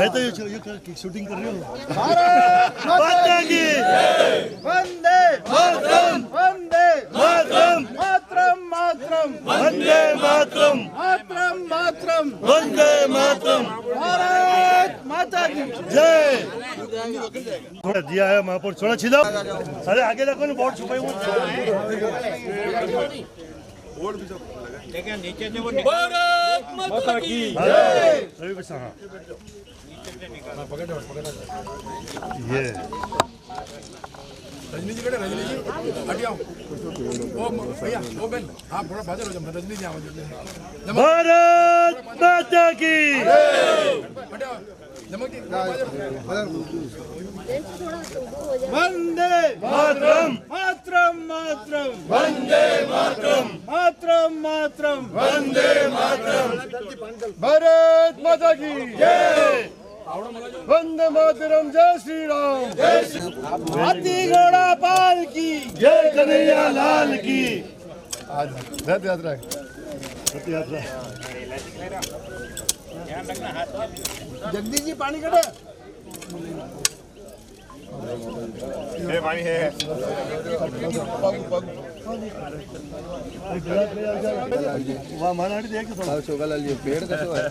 मैं तो ये शूटिंग कर रही हूँ। भारत माता की वंदे मातरम, वंदे मातरम, मातरम मातरम, वंदे मातरम, मातरम मातरम, वंदे मातरम, भारत माता की जय। थोड़ा दिया है महापौर, थोड़ा छिदा। अरे आगे रखो ना, बोर्ड छुपाई हुआ। नीचे से वो भारत माता की जय। रवि बसा, हाँ ये रजनी जी, रजनी जी हट आओ। ओ भैया, ओ बहन, आप थोड़ा बाजू हो जाओ। रजनी जी आवाज। भारत माता की हट आओ। वंदे मातरम, मातरम मातरम, वंदे मातरम, मातरम मातरम, वंदे मातरम, भारत माता की जय। वंदे मातरम, जय श्री राम, जय श्री। हाथी घोड़ा पाल की जय, कन्हैया लाल की। आज रथ यात्रा, रथ यात्रा। जगदीश जी पानी कटे, ये पानी है। वहाँ मानाड़ी देख के थोड़ा चौकालाल जी पेड़ कैसे है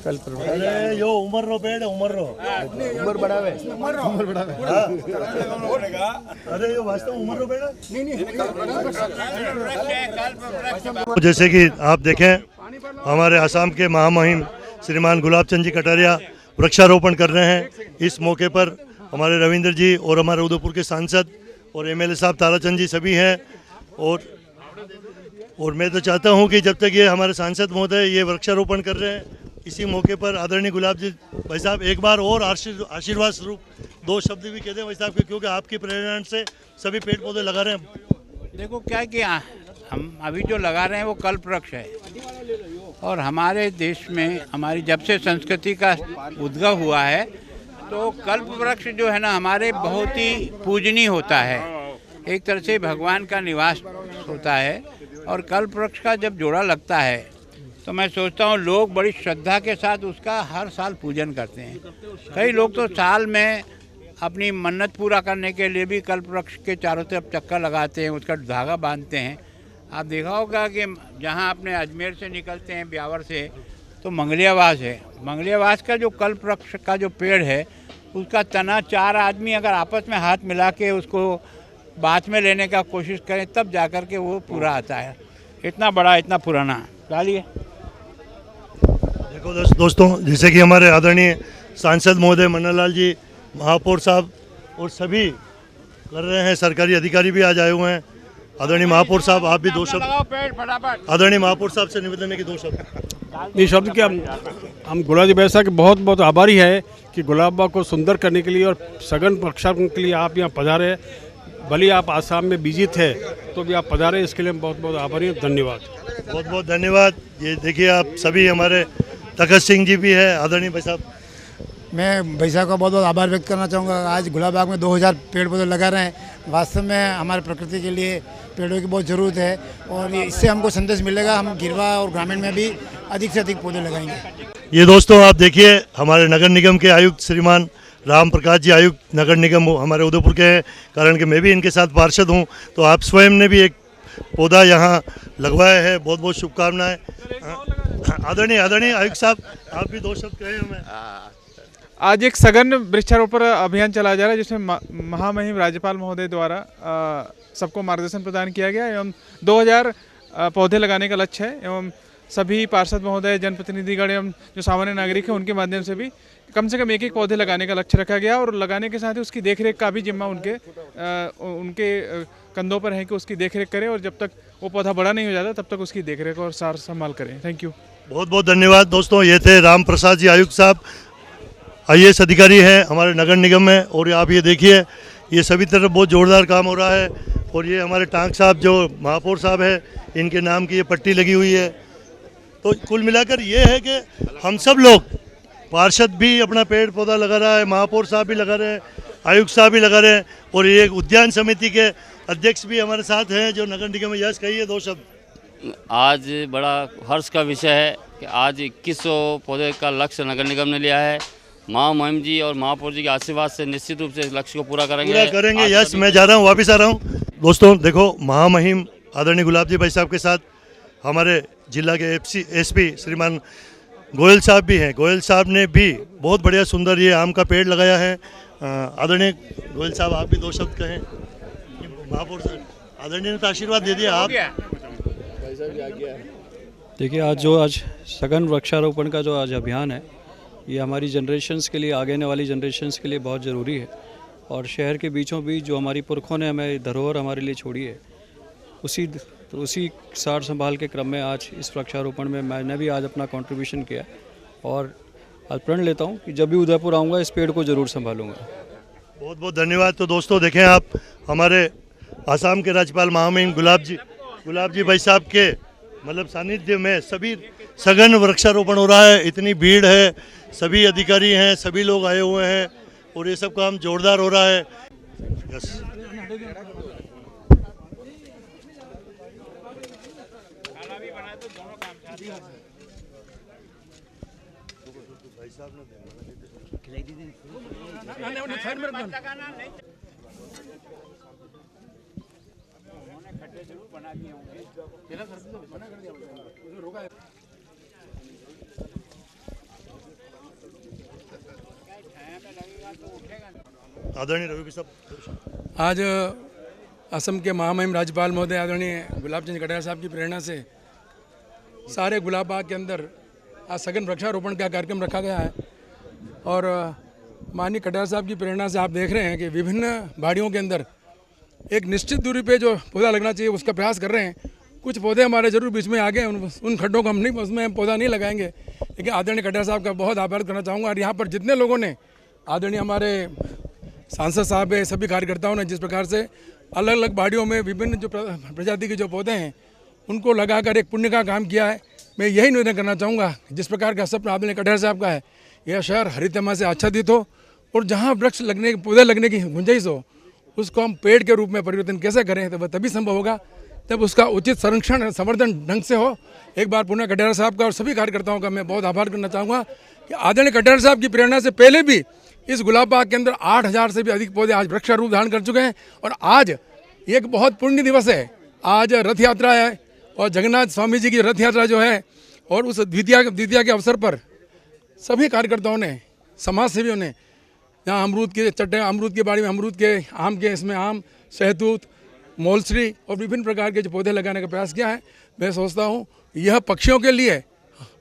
कल पर। अरे यो उमर रो पेड़ है, उमर रो, उमर बढ़ावे, उमर बढ़ावे। अरे यो वास्तव उमर रो पेड़ है। नहीं। जैसे कि आप देखें, हमारे असम के महामहिम श्रीमान गुलाब चंद जी कटारिया वृक्षारोपण कर रहे हैं। इस मौके पर हमारे रविंद्र जी और हमारे उदयपुर के सांसद और एमएलए साहब ताराचंद जी सभी हैं। और मैं तो चाहता हूं कि जब तक ये हमारे सांसद महोदय ये वृक्षारोपण कर रहे हैं, इसी मौके पर आदरणीय गुलाब जी भाई साहब एक बार और आशीर्वाद स्वरूप दो शब्द भी कह दें भाई साहब के, क्योंकि आपकी प्रेरणा से सभी पेड़ पौधे लगा रहे हैं। देखो क्या कि हम अभी जो लगा रहे हैं वो कल्प वृक्ष है, और हमारे देश में हमारी जब से संस्कृति का उद्गम हुआ है तो कल्प वृक्ष जो है ना हमारे बहुत ही पूजनीय होता है, एक तरह से भगवान का निवास होता है। और कल्प वृक्ष का जब जोड़ा लगता है तो मैं सोचता हूँ लोग बड़ी श्रद्धा के साथ उसका हर साल पूजन करते हैं। कई लोग तो साल में अपनी मन्नत पूरा करने के लिए भी कल्प वृक्ष के चारों तरफ चक्कर लगाते हैं, उसका धागा बांधते हैं। आप देखा होगा कि जहाँ अपने अजमेर से निकलते हैं ब्यावर से तो मंगलियावास है, मंगलियावास का जो कल्प वृक्ष का जो पेड़ है उसका तना 4 आदमी अगर आपस में हाथ मिला के उसको बात में लेने का कोशिश करें तब जाकर के वो पूरा आता है। इतना बड़ा, इतना पुराना। डालिए। देखो दोस्तों, जैसे कि हमारे आदरणीय सांसद महोदय मन्नालाल जी, महापौर साहब और सभी कर रहे हैं, सरकारी अधिकारी भी आज आए हुए हैं। आदरणीय महापौर साहब आप भी दो शब्द, आदरणीय महापौर साहब से निवेदन है कि 2 शब्द। ये शब्द कि हम गुलाब जी बैसा के बहुत बहुत आभारी है कि गुलाब बाग को सुंदर करने के लिए और सघन वृक्षारोपण के लिए आप यहाँ पधारे। भले आप आसाम में बिजी थे तो भी आप पधारे, इसके लिए हम बहुत बहुत आभारी हैं। धन्यवाद, बहुत बहुत धन्यवाद। ये देखिए आप सभी, हमारे तखत सिंह जी भी है। आदरणीय भाई साहब, मैं भाई साहब का बहुत बहुत आभार व्यक्त करना चाहूँगा। आज गुलाब बाग में 2000 पेड़ पौधे लगा रहे हैं। वास्तव में हमारे प्रकृति के लिए पेड़ों की बहुत ज़रूरत है और इससे हमको संदेश मिलेगा। हम गिरवा और ग्रामीण में भी अधिक से अधिक पौधे लगाएंगे। ये दोस्तों आप देखिए, हमारे नगर निगम के आयुक्त श्रीमान राम प्रकाश जी, आयुक्त नगर निगम हमारे उदयपुर के हैं, कारण कि मैं भी इनके साथ पार्षद हूँ। तो आप स्वयं ने भी एक पौधा यहाँ लगवाया है। बहुत बहुत शुभकामनाएं। आदरणीय आयुक्त साहब, आप भी 2 शब्द कहें हमें। आज एक सघन वृक्षारोपण अभियान चलाया जा रहा है जिसमें महामहिम राज्यपाल महोदय द्वारा सबको मार्गदर्शन प्रदान किया गया एवं 2000 पौधे लगाने का लक्ष्य है। एवं सभी पार्षद महोदय, जनप्रतिनिधिगण एवं जो सामान्य नागरिक हैं उनके माध्यम से भी कम से कम 1-1 पौधे लगाने का लक्ष्य रखा गया। और लगाने के साथ ही उसकी देखरेख का भी जिम्मा उनके कंधों पर है कि उसकी देखरेख करें, और जब तक वो पौधा बड़ा नहीं हो जाता तब तक उसकी देखरेख और सार संभाल करें। Thank you. बहुत बहुत धन्यवाद दोस्तों। ये थे राम प्रसाद जी आयुक्त साहब, IAS अधिकारी हैं हमारे नगर निगम में। और आप ये देखिए, ये सभी तरफ बहुत ज़ोरदार काम हो रहा है। और ये हमारे टांक साहब जो महापौर साहब है, इनके नाम की ये पट्टी लगी हुई है। तो कुल मिलाकर ये है कि हम सब लोग, पार्षद भी अपना पेड़ पौधा लगा रहा है, महापौर साहब भी लगा रहे हैं, आयुक्त साहब भी लगा रहे हैं, और ये उद्यान समिति के अध्यक्ष भी हमारे साथ हैं जो नगर निगम में। यश कहिए 2 शब्द। आज बड़ा हर्ष का विषय है कि आज 2100 पौधे का लक्ष्य नगर निगम ने लिया है महामहिम जी और महापौर जी के आशीर्वाद से निश्चित रूप से इस लक्ष्य को पूरा करेंगे। पूरा करेंगे। आज यस, सभी- मैं जा रहा हूँ, वापस आ रहा हूँ। दोस्तों देखो, महामहिम आदरणीय गुलाब जी भाई साहब के साथ हमारे जिला के एसपी श्रीमान गोयल साहब भी हैं। गोयल साहब ने भी बहुत बढ़िया सुंदर ये आम का पेड़ लगाया है। आदरणीय गोयल साहब, आप भी दो शब्द कहें। महापौर साहब, आदरणीय ने तो आशीर्वाद दे दिया, आप देखिए, आज सघन वृक्षारोपण का जो आज अभियान है, ये हमारी जनरेशन्स के लिए, आगे आने वाली जनरेशन्स के लिए बहुत ज़रूरी है। और शहर के बीचों बीच जो हमारी पुरखों ने हमें धरोहर हमारे लिए छोड़ी है, उसी सार संभाल के क्रम में आज इस वृक्षारोपण में मैंने भी आज अपना कंट्रीब्यूशन किया। और आज प्रण लेता हूँ कि जब भी उदयपुर आऊँगा इस पेड़ को ज़रूर संभालूंगा। बहुत बहुत धन्यवाद। तो दोस्तों देखें आप, हमारे आसाम के राज्यपाल महामहिम गुलाब जी भाई साहब के मतलब सानिध्य में सभी सघन वृक्षारोपण हो रहा है। इतनी भीड़ है, सभी अधिकारी हैं, सभी लोग आए हुए हैं और ये सब काम जोरदार हो रहा है। यस, आदरणीय रवि साहब, आज असम के महामहिम राज्यपाल महोदय आदरणीय गुलाब चंद कटारिया साहब की प्रेरणा से सारे गुलाब बाग के अंदर आज सघन वृक्षारोपण का कार्यक्रम रखा गया है। और माननीय कटारिया साहब की प्रेरणा से आप देख रहे हैं कि विभिन्न बाड़ियों के अंदर एक निश्चित दूरी पे जो पौधा लगना चाहिए उसका प्रयास कर रहे हैं। कुछ पौधे हमारे जरूर बीच में आ गए, उन खड्डों को हम नहीं, उसमें पौधा नहीं लगाएंगे, लेकिन आदरणीय कटारिया साहब का बहुत आभार करना चाहूँगा। और यहाँ पर जितने लोगों ने, आदरणीय हमारे सांसद साहब है, सभी कार्यकर्ताओं ने जिस प्रकार से अलग अलग बाड़ियों में विभिन्न जो प्रजाति के जो पौधे हैं उनको लगाकर एक पुण्य का काम किया है, मैं यही निवेदन करना चाहूँगा जिस प्रकार का सपना आदरणीय कटारिया साहब का है, यह शहर हरितमा से आच्छादित हो और जहाँ वृक्ष लगने, पौधे लगने की गुंजाइश हो, उसको हम पेड़ के रूप में परिवर्तन कैसे करें, तो वह तभी संभव होगा जब उसका उचित संरक्षण संवर्धन ढंग से हो। एक बार पुनः कटारिया साहब का और सभी कार्यकर्ताओं का मैं बहुत आभार करना चाहूँगा कि आदरणीय कटारिया साहब की प्रेरणा से पहले भी इस गुलाब बाग के अंदर 8000 से भी अधिक पौधे आज वृक्ष रूप धारण कर चुके हैं। और आज एक बहुत पुण्य दिवस है, आज रथ यात्रा है और जगन्नाथ स्वामी जी की रथ यात्रा जो है, और उस द्वितीया के अवसर पर सभी कार्यकर्ताओं ने, समाज सेवियों ने यहाँ अमरूद की बाड़ी में अमरूद के, आम के, इसमें आम, शहतूत, मोलसरी और विभिन्न प्रकार के जो पौधे लगाने का प्रयास किया है। मैं सोचता हूँ यह पक्षियों के लिए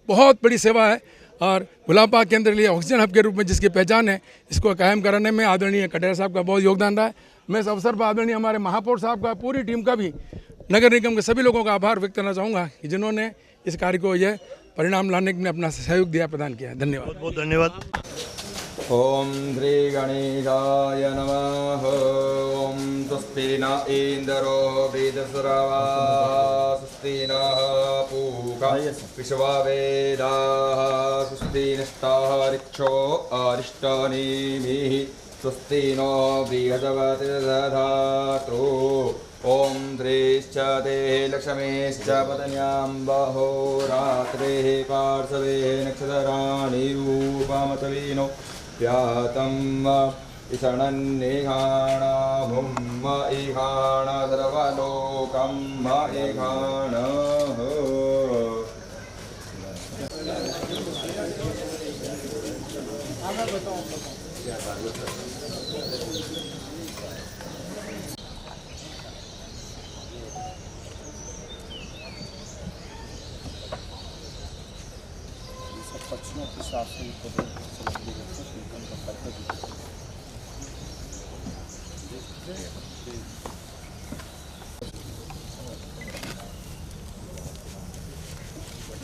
बहुत बड़ी सेवा है और गुलाब बाग के अंदर लिए ऑक्सीजन हब के रूप में जिसकी पहचान है, इसको कायम कराने में आदरणीय कटारिया साहब का बहुत योगदान रहा है। मैं इस अवसर पर आदरणीय हमारे महापौर साहब का, पूरी टीम का भी, नगर निगम के सभी लोगों का आभार व्यक्त करना चाहूँगा कि जिन्होंने इस कार्य को यह परिणाम लाने में अपना सहयोग दिया, प्रदान किया। धन्यवाद, बहुत बहुत धन्यवाद। ओम श्री गणेशाय नमः। ओम स्वस्ति न इंद्रो वृद्धश्रवा स्वस्ति नः पूषा विश्ववेदाः स्वस्ति नस्तारिक्षो अरिष्टनेमिः स्वस्ति नो बृहस्पतिर्दधातु। ओम श्रीश्च ते लक्ष्मीश्च पत्न्यां बहोरात्रेः पार्श्वे नक्षत्राणि रूपमतविनो व्यातं ईशानन्निघाणहुं ईघाण सर्वलोकं ईघाणः। पक्षियों के साथ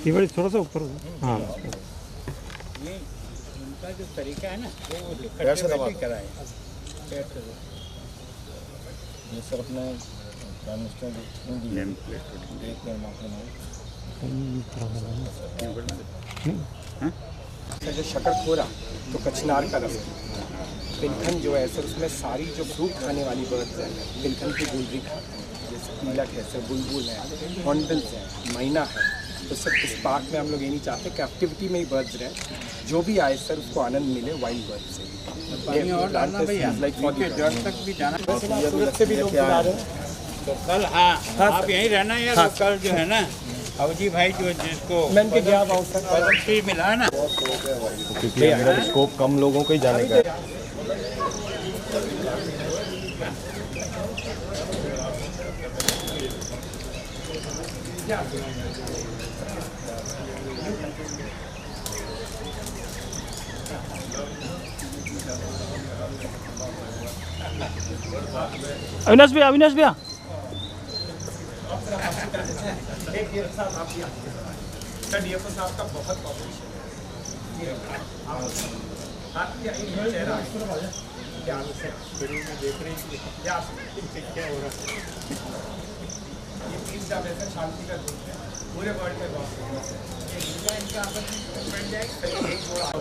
ये बड़ी थोड़ा सा ऊपर, हाँ, ये उनका जो तरीका है ना, वो खट्टे कराए। ये सर अपने प्राइम मिनिस्टर जो शकरखोरा तो कचनार का रस, तिलखन जो है सर उसमें सारी जो फ्रूट खाने वाली बर्ड्स हैं, तिलखन की गुलरी खाते हैं, जैसे पीलक है सर, बुलबुल है, हॉर्नबिल्स है, मैना है, तो सिर्फ इस पार्क में हम लोग ये नहीं चाहते कैप्टिविटी में ही बर्ड्स रहें, जो भी आए सर उसको आनंद मिले वाइल्ड बर्ड से। पानी और डालना भैया, नीचे जड़ तक भी जाना। सूरत से भी लोग बुला रहे हैं तो कल आप यहीं रहना यार। तो कल जो है ना अवजी भाई जो जिसको मैं इनके गया हूँ सर, पद्मश्री मिला है ना, क्योंकि मेरा स्कोप कम लोगों को ही जाने का है। अविनाश भैया डीएफओ साहब का बहुत शांति का पूरे वर्ल्ड में।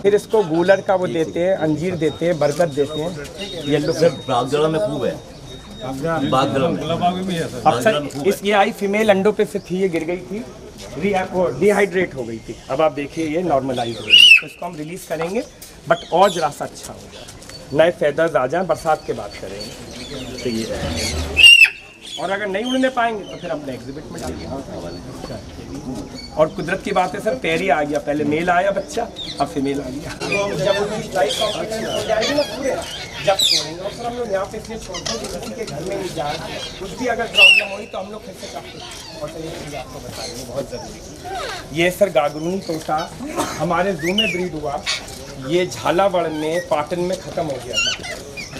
फिर इसको गूलर का वो देते हैं, अंजीर देते हैं, बरगद देते हैं। येलो बागजला में खूब है, बागजला में अब सर इस ये आई फीमेल अंडों पे से थी, ये गिर गई थी, डिहाइड्रेट हो गई थी। अब आप देखिए ये नॉर्मलाइज हो गई, तो इसको हम रिलीज करेंगे बट और जरा सा अच्छा होगा, नए फेदर्स आ जाएं, बरसात के बाद करेंगे तो ये रहेगा। और अगर नहीं उड़ने पाएंगे तो फिर अपने एग्जिबिट में डालिए। और कुदरत की बात है सर, पैरी आ गया, पहले मेल आया बच्चा, अब फीमेल आ गया। जब उनकी फ्लाइट कॉम्पिटिशन हो जाएगी ना पूरे, जब छोड़ेंगे। और सर हम लोग यहाँ पे इसलिए छोड़ते हैं कि किसी के घर में नहीं जाए, कुछ भी अगर प्रॉब्लम हुई तो हम लोग फिर से काफी। और सर ये चीज़ आपको बताएंगे बहुत ज़रूरी, ये सर गागरूनी तोता हमारे जू में ब्रीड हुआ, ये झालावाड़ में पाटन में ख़त्म हो गया था,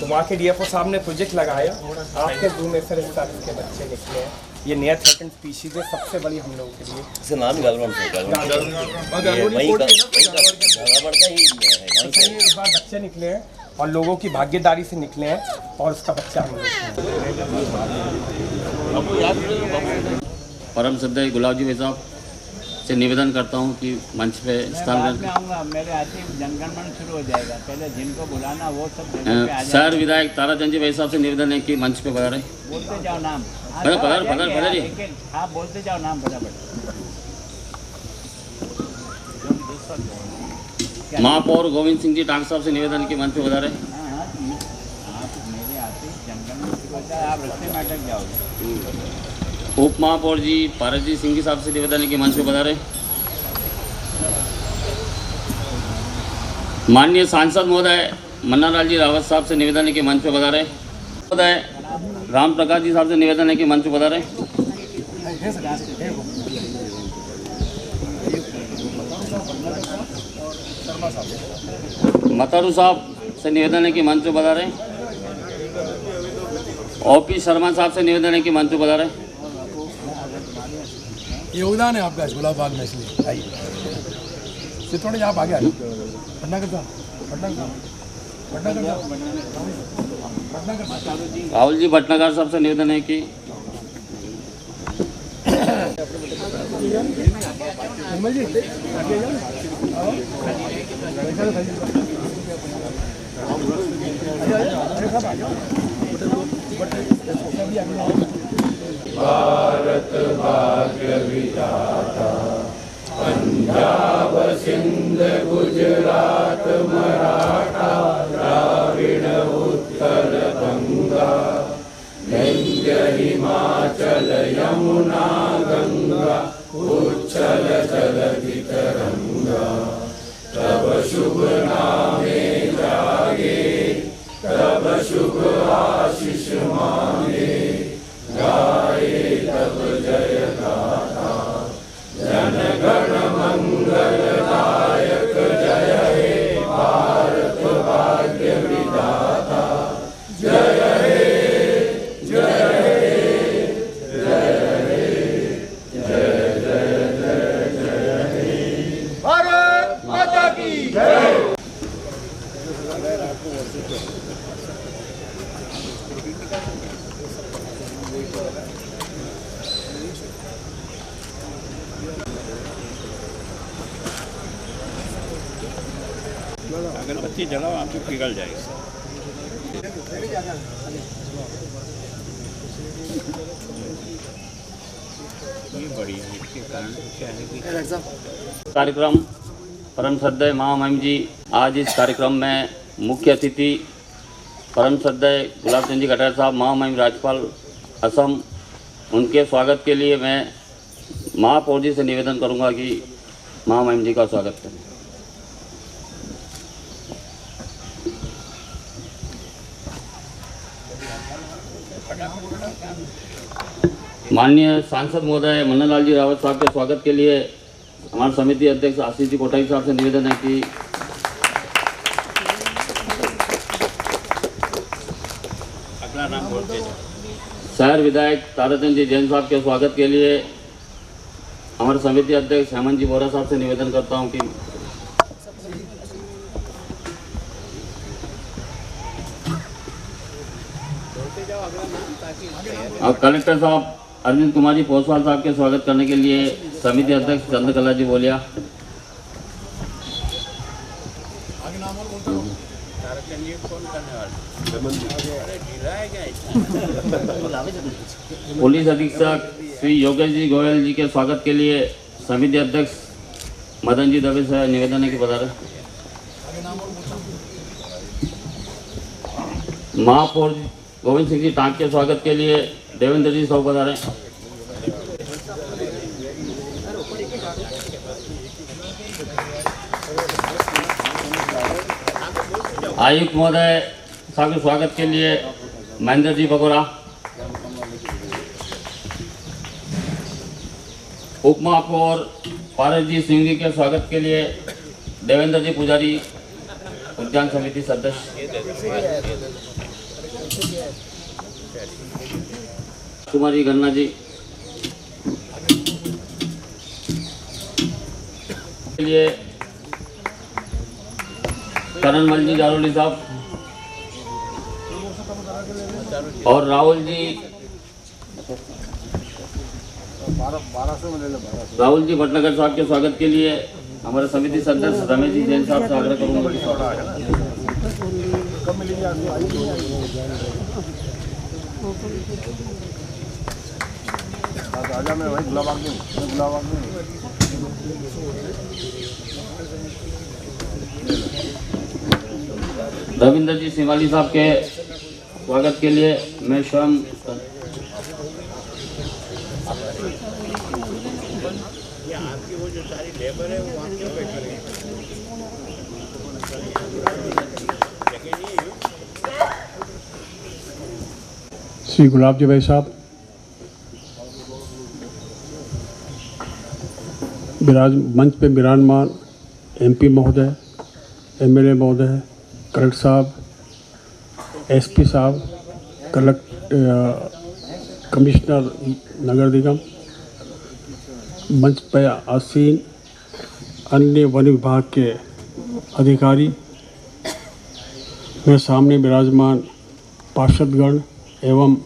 तो वहाँ के डीएफओ साहब ने प्रोजेक्ट लगाया, आपके जू में सर इस तरह के बच्चे निकले हैं। ये नया थ्रेटेंड स्पीशीज है, सबसे बड़ी हम लोगों के लिए। इसका नाम गलवन है, इस बार बच्चे निकले हैं और लोगों की भागीदारी से निकले हैं और उसका बच्चा हम लोग। परम श्रद्धेय गुलाब जी भाई साहब से निवेदन करता हूं कि मंच पे स्थान आऊँगा, मेरे आते जनगणमन शुरू हो जाएगा, पहले जिनको बुलाना वो सब शहर विधायक ताराचंद जी भाई साहब से निवेदन है कि मंच पे पधारें। बोलते जाओ नाम, पधारिए। आप बोलते जाओ नाम फटाफट। महापौर गोविंद सिंह जी टांग साहब से निवेदन की मंच पे पधारें। आप मेरे आते जनगणमन शुरू होता है, आप रस्ते में अटक जाओगे। उप महापौर जी पारसजीत सिंह जी साहब से निवेदन है कि मंच पे पधारें। माननीय सांसद महोदय मन्नालाल जी रावत साहब से निवेदन है कि मंच पे पधारें। महोदय राम प्रकाश जी साहब से निवेदन है कि मंच पे पधारें। मतारू साहब से निवेदन है कि मंच पे पधारें। ओपी शर्मा साहब से निवेदन है कि मंच पे पधारें। योगदान है आपका इस गुलाब बाग में, इसलिए आइए। थोड़े आप आगे आइए, पटना करता राहुल जी भटनागर साहब से निवेदन है कि भारत भाग्य विधाता, पंजाब सिंध गुजरात मराठा द्राविड़ उत्कल गंगा, विंध्य हिमाचल यमुना गंगा, उच्छल जलधि तरंगा। तब शुभ नामे जागे, तब शुभ आशीष मांगे, गाए तब जय गाथा। जन गण मंगलदायक जय हे भारत भाग्य विधाता। जय हे जय हे जय हे जय जय जय जय हे भारत माता की जय। अगरबत्ती जलाओ, आपको पिघल जाएगी। ये बड़ी है। कार्यक्रम परम श्रद्धेय महामहिम जी, आज इस कार्यक्रम में मुख्य अतिथि परम श्रद्धेय गुलाब चंद जी कटारिया साहब, महामहिम राज्यपाल असम, उनके स्वागत के लिए मैं महापौर जी से निवेदन करूंगा कि महामहिम जी का स्वागत करें। माननीय सांसद महोदय मन्ना लाल जी रावत साहब के स्वागत के लिए हमारे समिति अध्यक्ष आशीष जी कोठारी साहब से निवेदन है कि अगला नाम बोलते हैं। शहर विधायक ताराचंद जी जैन साहब के स्वागत के लिए हमारे समिति अध्यक्ष हेमंत जी बोरा साहब से निवेदन करता हूं कि अब कलेक्टर साहब अरविंद कुमार जी पोसवाल साहब के स्वागत करने के लिए समिति अध्यक्ष चंद्रकला जी बोलिया। पुलिस अधीक्षक श्री योगेश जी गोयल जी के स्वागत के लिए समिति अध्यक्ष मदन जी दवे से निवेदन है कि बता रहे। महापौर गोविंद सिंह जी टांक के स्वागत के लिए देवेंद्र जी साहब बता रहे हैं। आयुक्त महोदय साहब के स्वागत के लिए महेंद्र जी बगोरा। उप महापौर पारस जी सिंह जी के स्वागत के लिए देवेंद्र जी पुजारी, उद्यान समिति सदस्य। कुमारी गन्ना जी के लिए करण मल जी जारोली साहब और राहुल जी भटनागर साहब के स्वागत के लिए हमारे समिति सदस्य रमेश जी जैन साहब से आग्रह करूंगा। रविंद्र जी सिवाली साहब के स्वागत के लिए मैं स्वयं श्री गुलाब जी भाई साहब, मंच पे विराजमान एमपी महोदय, एमएलए महोदय, कलेक्टर साहब, एसपी साहब, कमिश्नर नगर निगम, मंच पर आसीन अन्य वन विभाग के अधिकारी, मेरे सामने विराजमान पार्षदगण एवं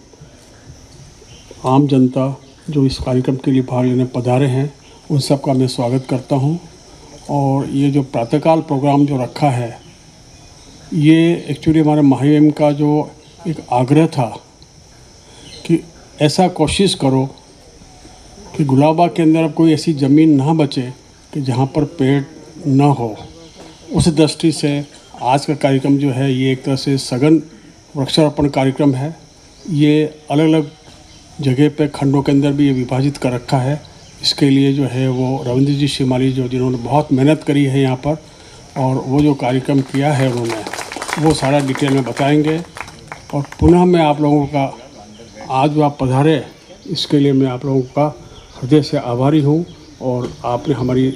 आम जनता जो इस कार्यक्रम के लिए भाग लेने पधारे हैं, उन सब का मैं स्वागत करता हूं। और ये जो प्रातःकाल प्रोग्राम जो रखा है, ये एक्चुअली हमारे महामहिम का जो एक आग्रह था कि ऐसा कोशिश करो कि गुलाबबाग के अंदर अब कोई ऐसी ज़मीन ना बचे कि जहाँ पर पेड़ ना हो। उस दृष्टि से आज का कार्यक्रम जो है ये एक तरह से सघन वृक्षारोपण कार्यक्रम है। ये अलग अलग जगह पे खंडों के अंदर भी ये विभाजित कर रखा है। इसके लिए जो है वो रविंद्र जी शिमाली जो जिन्होंने बहुत मेहनत करी है यहाँ पर, और वो जो कार्यक्रम किया है उन्होंने वो सारा डिटेल में बताएंगे। और पुनः मैं आप लोगों का आज जो आप पधारे इसके लिए मैं आप लोगों का हृदय से आभारी हूँ। और आपने हमारी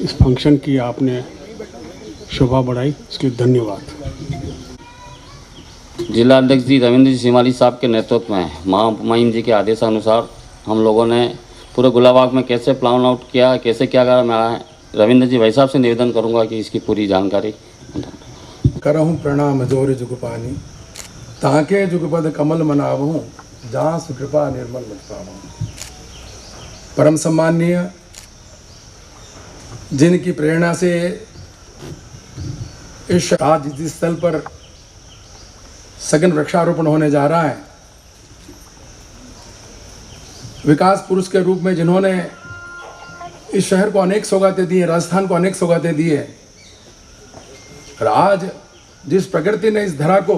इस फंक्शन की आपने शोभा बढ़ाई, इसके लिए धन्यवाद। जिला अध्यक्ष जी रविंद्र जी शिमाली साहब के नेतृत्व में महामहिम जी के आदेशानुसार हम लोगों ने पूरे गुलाबबाग में कैसे प्लान आउट किया, कैसे क्या करा, मैं रविंद्र जी भाई साहब से निवेदन करूंगा कि इसकी पूरी जानकारी। करहूँ प्रणाम जोर जुगपानी, ताके जुगपद कमल मनावहूँ, जहाँ सुकृपा निर्मल मत पावहूँ। परम सम्माननीय, जिनकी प्रेरणा से इस आज जिस स्थल पर सघन वृक्षारोपण होने जा रहा है, विकास पुरुष के रूप में जिन्होंने इस शहर को अनेक सौगातें दी हैं, राजस्थान को अनेक सौगातें दी है। और आज जिस प्रकृति ने इस धरा को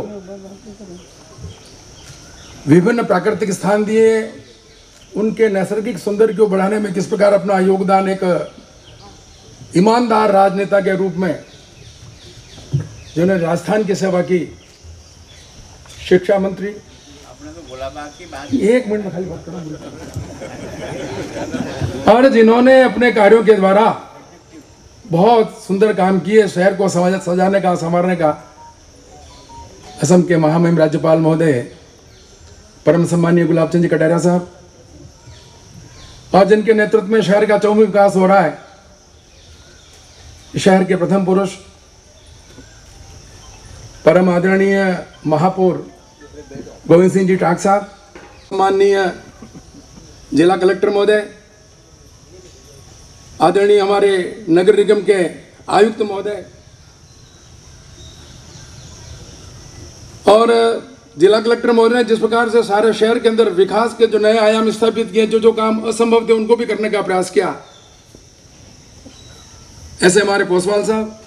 विभिन्न प्राकृतिक स्थान दिए, उनके नैसर्गिक सौंदर्य को बढ़ाने में किस प्रकार अपना योगदान एक ईमानदार राजनेता के रूप में जिन्होंने राजस्थान की सेवा की, शिक्षा मंत्री, एक मिनट में खाली बात करूं, और जिन्होंने अपने कार्यों के द्वारा बहुत सुंदर काम किए शहर को सजाने का, संवारने का, असम के महामहिम राज्यपाल महोदय परम सम्मानीय गुलाब चंद जी कटारिया साहब, और जिनके नेतृत्व में शहर का चौमुखी विकास हो रहा है, शहर के प्रथम पुरुष परम आदरणीय महापौर गोविंद सिंह जी टाक साहब, माननीय जिला कलेक्टर महोदय, आदरणीय हमारे नगर निगम के आयुक्त महोदय, और जिला कलेक्टर महोदय ने जिस प्रकार से सारे शहर के अंदर विकास के जो नए आयाम स्थापित किए, जो काम असंभव थे उनको भी करने का प्रयास किया, ऐसे हमारे पोसवाल साहब,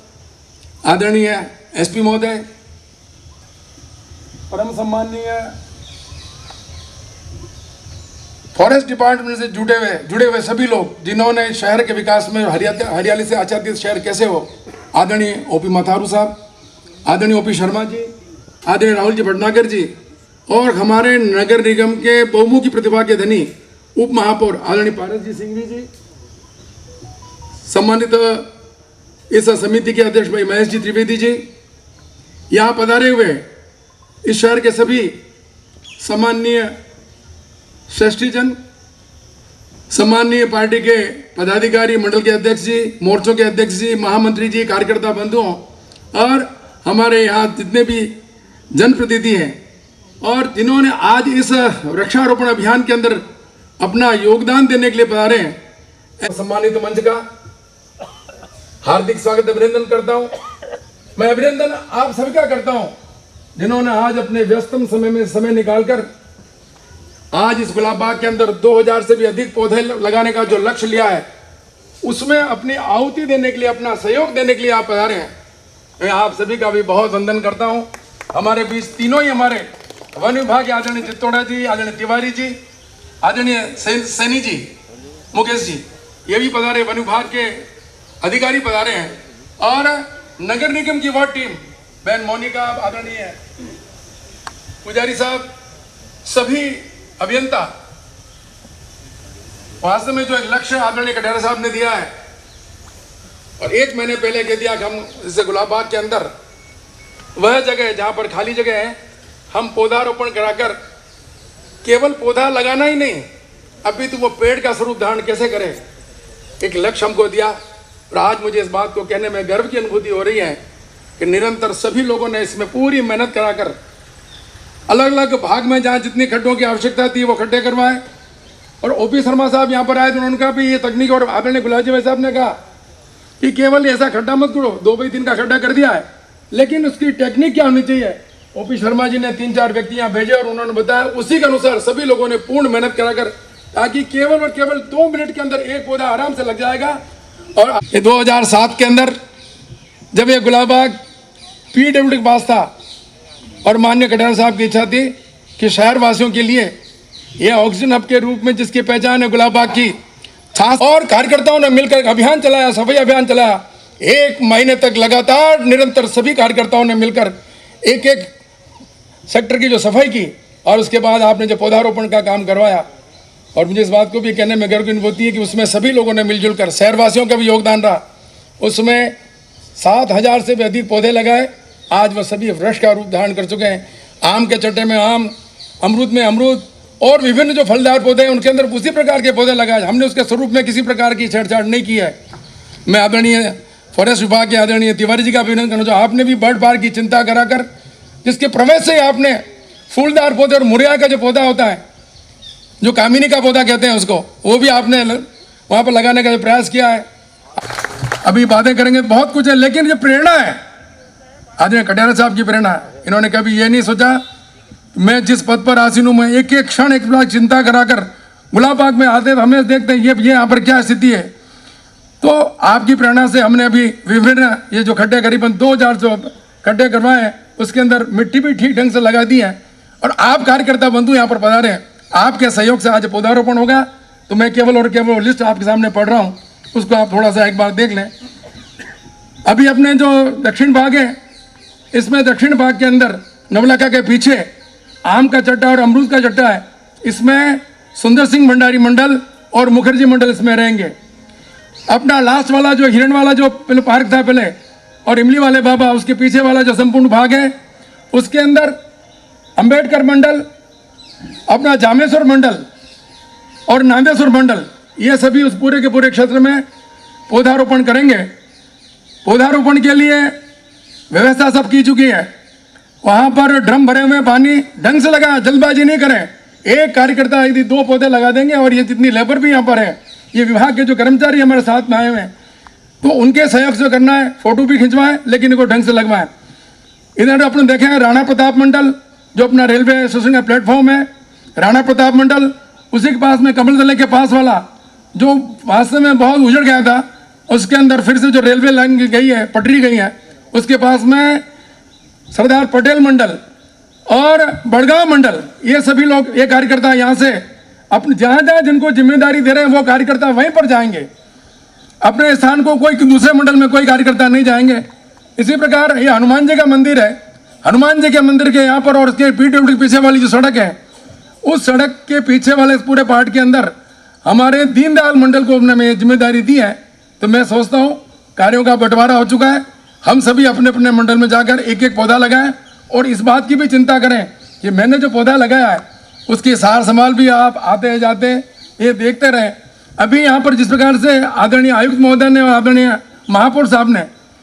आदरणीय एसपी महोदय, परम सम्माननीय फॉरेस्ट डिपार्टमेंट से जुड़े हुए सभी लोग जिन्होंने शहर के विकास में हरियाली से आच्छादित शहर कैसे हो, आदरणीय ओपी माथारू साहब, आदरणीय ओपी शर्मा जी, आदरणीय राहुल जी भटनागर जी, और हमारे नगर निगम के बहुमुखी प्रतिभा के धनी उप महापौर आदरणीय पारस जी सिंघवी जी, सम्मानित इस समिति के अध्यक्ष भाई महेश जी त्रिवेदी जी, यहाँ पधारे हुए इस शहर के सभी सम्माननीय श्रेष्ठीजन, सम्माननीय पार्टी के पदाधिकारी, मंडल के अध्यक्ष जी, मोर्चों के अध्यक्ष जी, महामंत्री जी, कार्यकर्ता बंधुओं, और हमारे यहाँ जितने भी जनप्रतिनिधि हैं और जिन्होंने आज इस वृक्षारोपण अभियान के अंदर अपना योगदान देने के लिए पधारे हैं, सम्मानित मंच का हार्दिक स्वागत अभिनंदन करता हूं। मैं अभिनंदन आप सभी का करता हूं जिन्होंने आज अपने व्यस्तम समय में समय निकालकर आज इस गुलाब बाग के अंदर 2000 से भी अधिक पौधे लगाने का जो लक्ष्य लिया है, उसमें अपनी आहुति देने के लिए, अपना सहयोग देने के लिए आप पधारे हैं। मैं आप सभी का भी बहुत वंदन करता हूं। हमारे बीच तीनों ही हमारे वन विभाग के आदरणीय चित्तौड़ा जी, आदरणीय तिवारी जी, आदरणीय सैनी जी, मुकेश जी, ये भी पधारे, वन विभाग के अधिकारी पधारे हैं, और नगर निगम की वार्ड टीम बहन मोनिका, आदरणीय पुजारी साहब, सभी अभियंता। वास्तव में जो एक लक्ष्य आदरणीय कटारिया साहब ने दिया है, और 1 महीने पहले कह दिया कि हम जैसे गुलाब बाग के अंदर वह जगह जहां पर खाली जगह है, हम पौधारोपण कराकर केवल पौधा लगाना ही नहीं, अभी तो वो पेड़ का स्वरूप धारण कैसे करें, एक लक्ष्य हमको दिया। और आज मुझे इस बात को कहने में गर्व की अनुभूति हो रही है कि निरंतर सभी लोगों ने इसमें पूरी मेहनत कराकर अलग अलग भाग में जहाँ जितनी खड्डों की आवश्यकता थी वो खड्डे करवाए। और ओपी शर्मा साहब यहाँ पर आए तो उन्होंने कहा भी ये तकनीक, और आदरणीय गुलाब जी भाई साहब ने कहा कि केवल ऐसा खड्डा मत करो, 2x3 का खड्डा कर दिया है, लेकिन उसकी टेक्निक क्या होनी चाहिए। ओपी शर्मा जी ने 3-4 व्यक्ति यहाँ भेजे और उन्होंने बताया, उसी के अनुसार सभी लोगों ने पूर्ण मेहनत कराकर, ताकि केवल और केवल 2 मिनट के अंदर एक पौधा आराम से लग जाएगा। और 2007 के अंदर जब ये गुलाब बाग PWD के पास था और माननीय कटारिया साहब की इच्छा थी कि शहर वासियों के लिए ये ऑक्सीजन हब के रूप में जिसकी पहचान है गुलाब बाग की, और कार्यकर्ताओं ने मिलकर अभियान चलाया, सफाई अभियान चलाया। 1 महीने तक लगातार निरंतर सभी कार्यकर्ताओं ने मिलकर एक सेक्टर की जो सफाई की, और उसके बाद आपने जो पौधारोपण का काम करवाया। और मुझे इस बात को भी कहने में गर्व की अनुभूति है कि उसमें सभी लोगों ने मिलजुल कर, शहरवासियों का भी योगदान रहा। उसमें 7000 से भी अधिक पौधे लगाए। आज वह सभी वृक्ष का रूप धारण कर चुके हैं। आम के चट्टे में आम, अमरूद में अमरूद, और विभिन्न जो फलदार पौधे हैं उनके अंदर उसी प्रकार के पौधे लगाए। हमने उसके स्वरूप में किसी प्रकार की छेड़छाड़ नहीं की है। मैं आदरणीय फॉरेस्ट विभाग के आदरणीय तिवारी जी का अभिनंदन करना चाहूँ। आपने भी बर्ड पार्क की चिंता कराकर, जिसके प्रवेश से ही आपने फूलदार पौधे और मुरैया का जो पौधा होता है, जो कामिनी का पौधा कहते हैं उसको, वो भी आपने वहाँ पर लगाने का प्रयास किया है। अभी बातें करेंगे, बहुत कुछ है, लेकिन जो प्रेरणा है आदरणीय कटारिया साहब की प्रेरणा है। इन्होंने कभी ये नहीं सोचा मैं जिस पद पर आसीन हूँ, मैं एक एक क्षण एक चिंता कराकर गुलाब बाग में आते हमें देखते हैं ये यहाँ पर क्या स्थिति है। तो आपकी प्रेरणा से हमने अभी विभिन्न ये जो खड्डे करीबन 2000 जो खड्डे करवाए हैं, उसके अंदर मिट्टी भी ठीक ढंग से लगा दी है। और आप कार्यकर्ता बंधु यहाँ पर पधारे हैं, आपके सहयोग से आज पौधारोपण होगा। तो मैं केवल और केवल लिस्ट आपके सामने पढ़ रहा हूँ, उसको आप थोड़ा सा एक बार देख लें। अभी अपने जो दक्षिण भाग है, इसमें दक्षिण भाग के अंदर नवलखा के पीछे आम का चट्टा और अमरूद का चट्टा है। इसमें सुंदर सिंह भंडारी मंडल और मुखर्जी मंडल इसमें रहेंगे। अपना लास्ट वाला जो हिरण वाला जो पहले पार्क था पहले, और इमली वाले बाबा, उसके पीछे वाला जो संपूर्ण भाग है, उसके अंदर अंबेडकर मंडल, अपना जामेश्वर मंडल और नांदेश्वर मंडल, ये सभी उस पूरे के पूरे क्षेत्र में पौधारोपण करेंगे। पौधारोपण के लिए व्यवस्था सब की चुकी है। वहाँ पर ड्रम भरे हुए, पानी ढंग से लगा, जल्दबाजी नहीं करें। एक कार्यकर्ता यदि 2 पौधे लगा देंगे, और ये जितनी लेबर भी यहाँ पर है, ये विभाग के जो कर्मचारी हमारे साथ में आए हुए हैं, तो उनके सहयोग से करना है। फोटो भी खिंचवाएं, लेकिन इनको ढंग से लगवाएं। इधर अपने देखें राणा प्रताप मंडल, जो अपना रेलवे स्टेशन का प्लेटफॉर्म है, राणा प्रताप मंडल, उसी के पास में कमल दले के पास वाला जो वास्तव में बहुत उजड़ गया था, उसके अंदर फिर से जो रेलवे लाइन गई है, पटरी गई है, उसके पास में सरदार पटेल मंडल और बड़गांव मंडल, ये सभी लोग, ये कार्यकर्ता यहाँ से अपने जहाँ जहाँ जिनको जिम्मेदारी दे रहे हैं, वो कार्यकर्ता वहीं पर जाएंगे। अपने स्थान को कोई दूसरे मंडल में कोई कार्यकर्ता नहीं जाएंगे। इसी प्रकार ये हनुमान जी का मंदिर है, हनुमान जी के मंदिर के यहाँ पर और उसके पीडब्ल्यूडी के पीछे वाली जो सड़क है, उस सड़क के पीछे वाले इस पूरे पार्ट के अंदर हमारे दीनदयाल मंडल को अपने जिम्मेदारी दी है। तो मैं सोचता हूँ कार्यों का बंटवारा हो चुका है। हम सभी अपने अपने मंडल में जाकर एक एक पौधा लगाएं, और इस बात की भी चिंता करें कि मैंने जो पौधा लगाया है उसकी सार संभाल भी आप आते जाते ये देखते रहें। अभी यहाँ पर जिस प्रकार से आदरणीय आयुक्त महोदय ने और आदरणीय महापौर साहब ने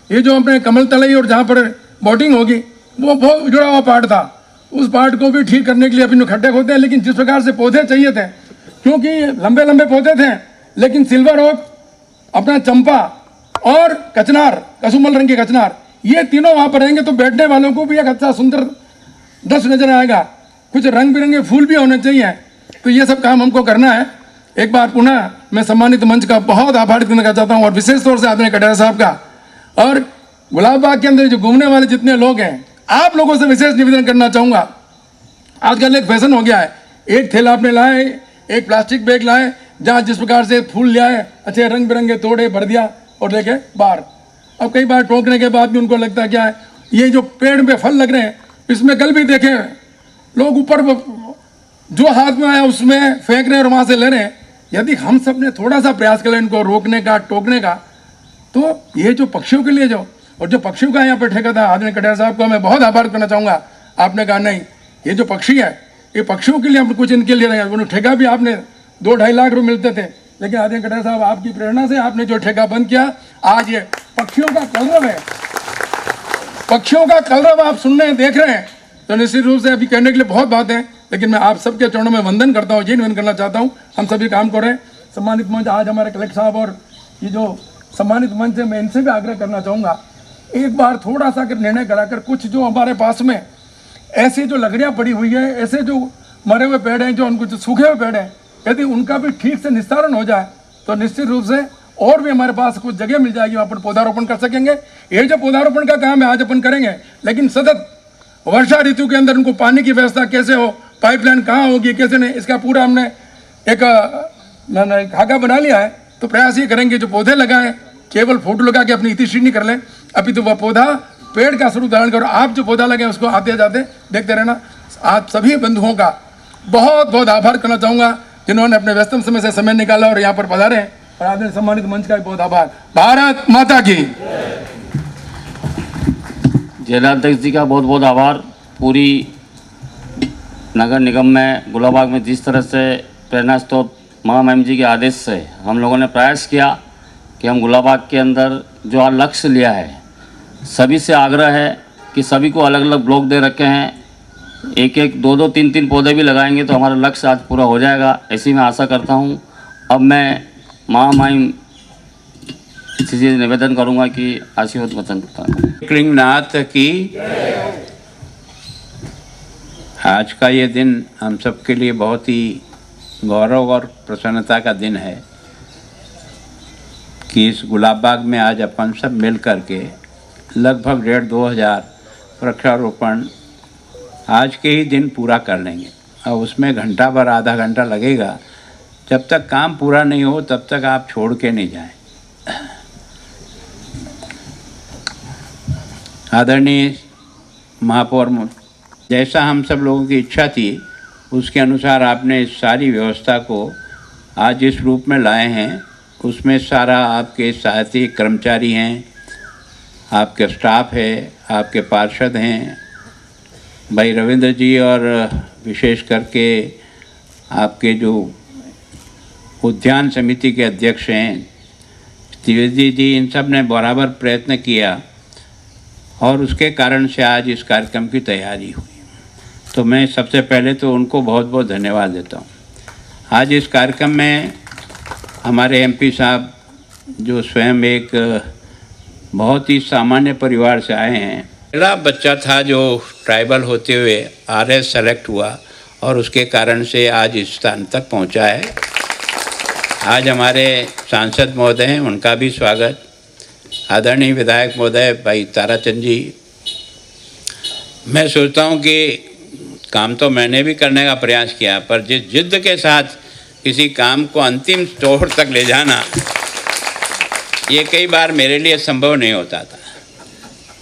ये जो अपने कमल तलई और जहाँ पर बोटिंग होगी, वो बहुत उजड़ा हुआ पार्ट था, उस पार्ट को भी ठीक करने के लिए अभी खड्डे खोदे हैं। लेकिन जिस प्रकार से पौधे चाहिए थे, क्योंकि लंबे लंबे पौधे थे, लेकिन सिल्वर ओक, अपना चंपा और कचनार, कसुमल रंग के कचनार, ये तीनों वहाँ पर रहेंगे। तो बैठने वालों को भी एक अच्छा सुंदर दृश्य नजर आएगा। कुछ रंग बिरंगे फूल भी होने चाहिए। तो ये सब काम हमको करना है। एक बार पुनः मैं सम्मानित मंच का बहुत आभार करना चाहता हूँ, और विशेष तौर से आदरणीय कटारिया साहब का, और गुलाब बाग के अंदर जो घूमने वाले जितने लोग हैं, आप लोगों से विशेष निवेदन करना चाहूँगा। आजकल एक फैशन हो गया है, एक थैला आपने लाए, एक प्लास्टिक बैग लाए, जहाँ जिस प्रकार से फूल ले आए, अच्छे रंग बिरंगे तोड़े, भर दिया और लेके बाहर। अब कई बार टोकने के बाद भी उनको लगता है क्या है, ये जो पेड़ पे फल लग रहे हैं, इसमें कल भी देखे लोग ऊपर जो हाथ में आया उसमें फेंक रहे हैं और वहाँ से ले रहे हैं। यदि हम सब ने थोड़ा सा प्रयास करें इनको रोकने का, टोकने का, तो ये जो पक्षियों के लिए जो, और जो पक्षियों का यहाँ पे ठेका था, आदरणीय कटारिया साहब का मैं बहुत आभार करना चाहूँगा। आपने कहा नहीं, ये जो पक्षी है, ये पक्षियों के लिए हम कुछ इनके लिए ठेका भी आपने 2-2.5 लाख रुपये मिलते थे, लेकिन आदरणीय कटारिया साहब आपकी प्रेरणा से आपने जो ठेका बंद किया, आज ये पक्षियों का कलरव है, पक्षियों का कलरव आप सुन रहे हैं, देख रहे हैं। तो निश्चित रूप से अभी कहने के लिए बहुत बात है, लेकिन मैं आप सबके चरणों में वंदन करता हूँ, ये निवेदन करना चाहता हूँ, हम सभी काम करें। सम्मानित मंच, आज हमारे कलेक्टर साहब और ये जो सम्मानित मंच है, मैं इनसे भी आग्रह करना चाहूँगा, एक बार थोड़ा सा निर्णय कराकर कुछ जो हमारे पास में ऐसी जो लकड़ियाँ पड़ी हुई है, ऐसे जो मरे हुए पेड़ हैं, जो उनको जो सूखे हुए पेड़ हैं, यदि उनका भी ठीक से निस्तारण हो जाए तो निश्चित रूप से और भी हमारे पास कुछ जगह मिल जाएगी, वहाँ पर पौधारोपण कर सकेंगे। ये जो पौधारोपण का काम है आज अपन करेंगे, लेकिन सतत वर्षा ऋतु के अंदर उनको पानी की व्यवस्था कैसे हो, पाइपलाइन कहाँ होगी, कैसे नहीं, इसका पूरा हमने एक खाका बना लिया है। तो प्रयास ये करेंगे जो पौधे लगाएं, केवल फोटो लगा के अपनी इतिश्री नहीं कर लें, अभी तो वह पौधा पेड़ का स्वरूप धारण करो। आप जो पौधा लगाएं उसको आते जाते देखते रहना। आप सभी बंधुओं का बहुत बहुत आभार करना चाहूँगा, जिन्होंने अपने व्यस्तम समय से समय निकाला और यहाँ पर पधारे हैं, और आदरणीय सम्मानित मंच का भी बहुत आभार। भारत माता की। जिलाध्यक्ष जी का बहुत बहुत आभार। पूरी नगर निगम में गुलाब बाग में जिस तरह से प्रेरणा स्रोत महामहिम जी के आदेश से हम लोगों ने प्रयास किया कि हम गुलाब बाग के अंदर जो लक्ष्य लिया है, सभी से आग्रह है कि सभी को अलग अलग ब्लॉक दे रखे हैं, एक एक 2-2, 3-3 पौधे भी लगाएंगे तो हमारा लक्ष्य आज पूरा हो जाएगा, ऐसी मैं आशा करता हूँ। अब मैं महामहिम से निवेदन करूँगा कि आशीर्वाद वचन कृंगनाथ की। आज का ये दिन हम सब के लिए बहुत ही गौरव और प्रसन्नता का दिन है। कि इस गुलाब बाग में आज अपन सब मिल कर के लगभग 1,500-2,000 वृक्षारोपण आज के ही दिन पूरा कर लेंगे। और उसमें घंटा भर आधा घंटा लगेगा। जब तक काम पूरा नहीं हो तब तक आप छोड़ के नहीं जाएं। आदरणीय महापौर, जैसा हम सब लोगों की इच्छा थी उसके अनुसार आपने इस सारी व्यवस्था को आज इस रूप में लाए हैं। उसमें सारा आपके साथी कर्मचारी हैं, आपके स्टाफ है, आपके पार्षद हैं, भाई रविंद्र जी, और विशेष करके आपके जो उद्यान समिति के अध्यक्ष हैं त्रिवेदी जी, इन सब ने बराबर प्रयत्न किया और उसके कारण से आज इस कार्यक्रम की तैयारी हुई। तो मैं सबसे पहले तो उनको बहुत बहुत धन्यवाद देता हूँ। आज इस कार्यक्रम में हमारे एमपी साहब जो स्वयं एक बहुत ही सामान्य परिवार से आए हैं, पहला बच्चा था जो ट्राइबल होते हुए आरएस सेलेक्ट हुआ और उसके कारण से आज इस स्थान तक पहुंचा है। आज हमारे सांसद महोदय हैं, उनका भी स्वागत। आदरणीय विधायक महोदय भाई ताराचंद जी, मैं सोचता हूं कि काम तो मैंने भी करने का प्रयास किया, पर जिस जिद्द के साथ किसी काम को अंतिम तौर तक ले जाना, ये कई बार मेरे लिए संभव नहीं होता था।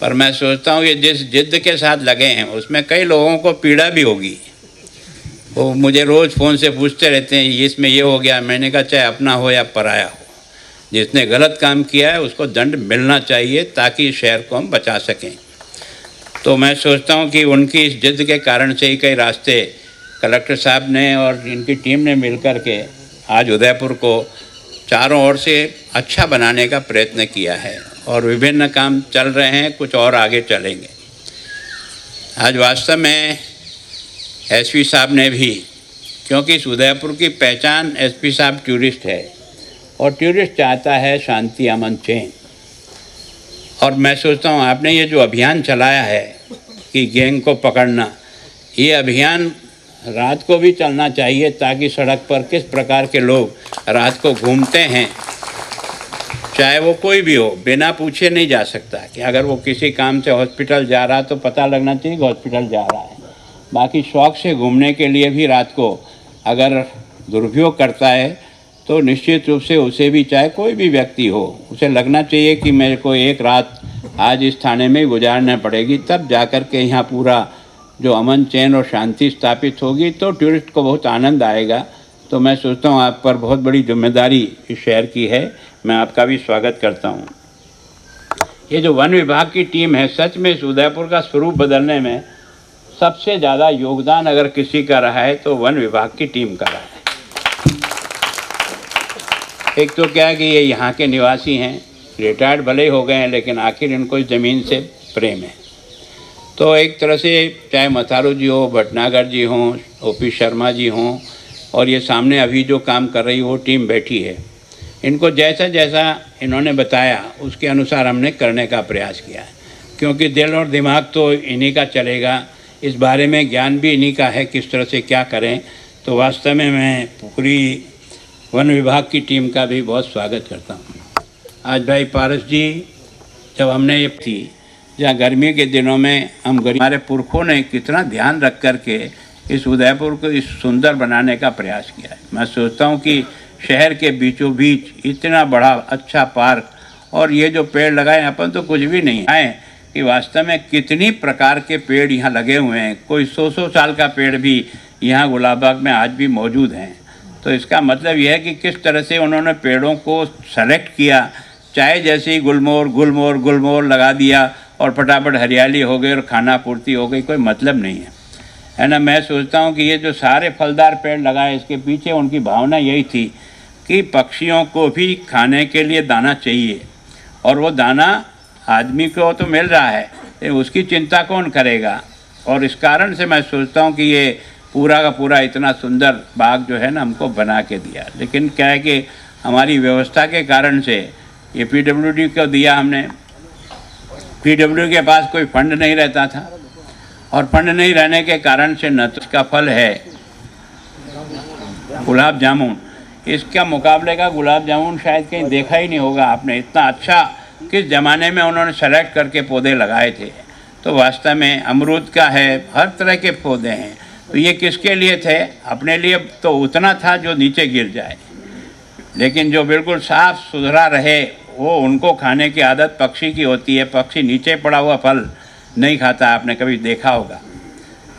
पर मैं सोचता हूँ ये जिस जिद्द के साथ लगे हैं उसमें कई लोगों को पीड़ा भी होगी। वो मुझे रोज़ फ़ोन से पूछते रहते हैं इसमें ये हो गया। मैंने कहा चाहे अपना हो या पराया हो, जिसने गलत काम किया है उसको दंड मिलना चाहिए ताकि शहर को हम बचा सकें। तो मैं सोचता हूँ कि उनकी इस जिद के कारण से ही कई रास्ते कलेक्टर साहब ने और इनकी टीम ने मिलकर के आज उदयपुर को चारों ओर से अच्छा बनाने का प्रयत्न किया है और विभिन्न काम चल रहे हैं, कुछ और आगे चलेंगे। आज वास्तव में एसपी साहब ने भी, क्योंकि इस उदयपुर की पहचान एसपी साहब टूरिस्ट है और टूरिस्ट चाहता है शांति, अमन, चैन। और मैं सोचता हूँ आपने ये जो अभियान चलाया है कि गैंग को पकड़ना, ये अभियान रात को भी चलना चाहिए ताकि सड़क पर किस प्रकार के लोग रात को घूमते हैं, चाहे वो कोई भी हो, बिना पूछे नहीं जा सकता। कि अगर वो किसी काम से हॉस्पिटल जा रहा तो पता लगना चाहिए कि हॉस्पिटल जा रहा है। बाकी शौक़ से घूमने के लिए भी रात को अगर दुरुपयोग करता है तो निश्चित रूप से उसे भी, चाहे कोई भी व्यक्ति हो, उसे लगना चाहिए कि मेरे को एक रात आज इस थाने में गुजारना पड़ेगी, तब जाकर के यहाँ पूरा जो अमन, चैन और शांति स्थापित होगी तो टूरिस्ट को बहुत आनंद आएगा। तो मैं सोचता हूँ आप पर बहुत बड़ी जिम्मेदारी इस शहर की है। मैं आपका भी स्वागत करता हूँ। ये जो वन विभाग की टीम है, सच में इस उदयपुर का स्वरूप बदलने में सबसे ज़्यादा योगदान अगर किसी का रहा है तो वन विभाग की टीम का रहा है। एक तो क्या है कि ये यहाँ के निवासी हैं, रिटायर्ड भले ही हो गए हैं, लेकिन आखिर इनको इस ज़मीन से प्रेम है। तो एक तरह से चाहे मथारू जी हो, भटनागर जी हों, ओपी शर्मा जी हों, और ये सामने अभी जो काम कर रही वो टीम बैठी है, इनको जैसा जैसा इन्होंने बताया उसके अनुसार हमने करने का प्रयास किया है। क्योंकि दिल और दिमाग तो इन्हीं का चलेगा, इस बारे में ज्ञान भी इन्हीं का है किस तरह से क्या करें। तो वास्तव में मैं पूरी वन विभाग की टीम का भी बहुत स्वागत करता हूँ। आज भाई पारस जी, जब हमने ये थी जहाँ गर्मी के दिनों में हमारे पुरखों ने कितना ध्यान रख कर के इस उदयपुर को इस सुंदर बनाने का प्रयास किया है। मैं सोचता हूँ कि शहर के बीचों बीच इतना बड़ा अच्छा पार्क और ये जो पेड़ लगाए, अपन तो कुछ भी नहीं आए कि वास्तव में कितनी प्रकार के पेड़ यहाँ लगे हुए हैं। कोई 100 साल का पेड़ भी यहाँ गुलाब बाग में आज भी मौजूद हैं। तो इसका मतलब यह है कि किस तरह से उन्होंने पेड़ों को सेलेक्ट किया। चाहे जैसे ही गुलमोहर लगा दिया और फटाफट हरियाली हो गई और खाना पूर्ति हो गई, कोई मतलब नहीं है ना। मैं सोचता हूँ कि ये जो सारे फलदार पेड़ लगाए, इसके पीछे उनकी भावना यही थी कि पक्षियों को भी खाने के लिए दाना चाहिए और वो दाना आदमी को तो मिल रहा है, उसकी चिंता कौन करेगा। और इस कारण से मैं सोचता हूँ कि ये पूरा का पूरा इतना सुंदर बाग जो है ना हमको बना के दिया। लेकिन क्या है कि हमारी व्यवस्था के कारण से ये पीडब्ल्यूडी को दिया हमने। पीडब्ल्यूडी के पास कोई फंड नहीं रहता था और फंड नहीं रहने के कारण से न तो इसका फल है गुलाब जामुन, इसका मुकाबले का गुलाब जामुन शायद कहीं देखा ही नहीं होगा आपने। इतना अच्छा किस ज़माने में उन्होंने सेलेक्ट करके पौधे लगाए थे। तो वास्तव में अमरूद का है, हर तरह के पौधे हैं। तो ये किसके लिए थे? अपने लिए तो उतना था जो नीचे गिर जाए, लेकिन जो बिल्कुल साफ़ सुथरा रहे वो उनको खाने की आदत पक्षी की होती है। पक्षी नीचे पड़ा हुआ फल नहीं खाता, आपने कभी देखा होगा,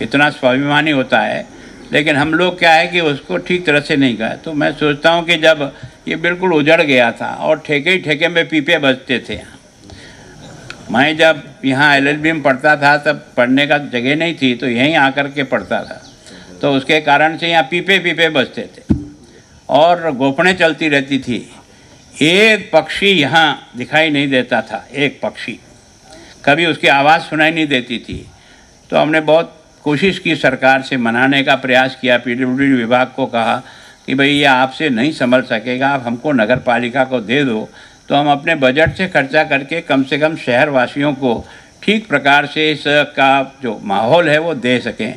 इतना स्वाभिमानी होता है। लेकिन हम लोग क्या है कि उसको ठीक तरह से नहीं खाए। तो मैं सोचता हूँ कि जब ये बिल्कुल उजड़ गया था और ठेके ही ठेके में पीपे बजते थे, मैं जब यहाँ LLB में पढ़ता था तब पढ़ने का जगह नहीं थी, तो यहीं आकर के पढ़ता था। तो उसके कारण से यहाँ पीपे पीपे बजते थे और गोपड़ें चलती रहती थी। एक पक्षी यहाँ दिखाई नहीं देता था, एक पक्षी, कभी उसकी आवाज़ सुनाई नहीं देती थी। तो हमने बहुत कोशिश की, सरकार से मनाने का प्रयास किया, PWD विभाग को कहा कि भाई ये आपसे नहीं संभल सकेगा, आप हमको नगर पालिका को दे दो, तो हम अपने बजट से खर्चा करके कम से कम शहर वासियों को ठीक प्रकार से इसका जो माहौल है वो दे सकें।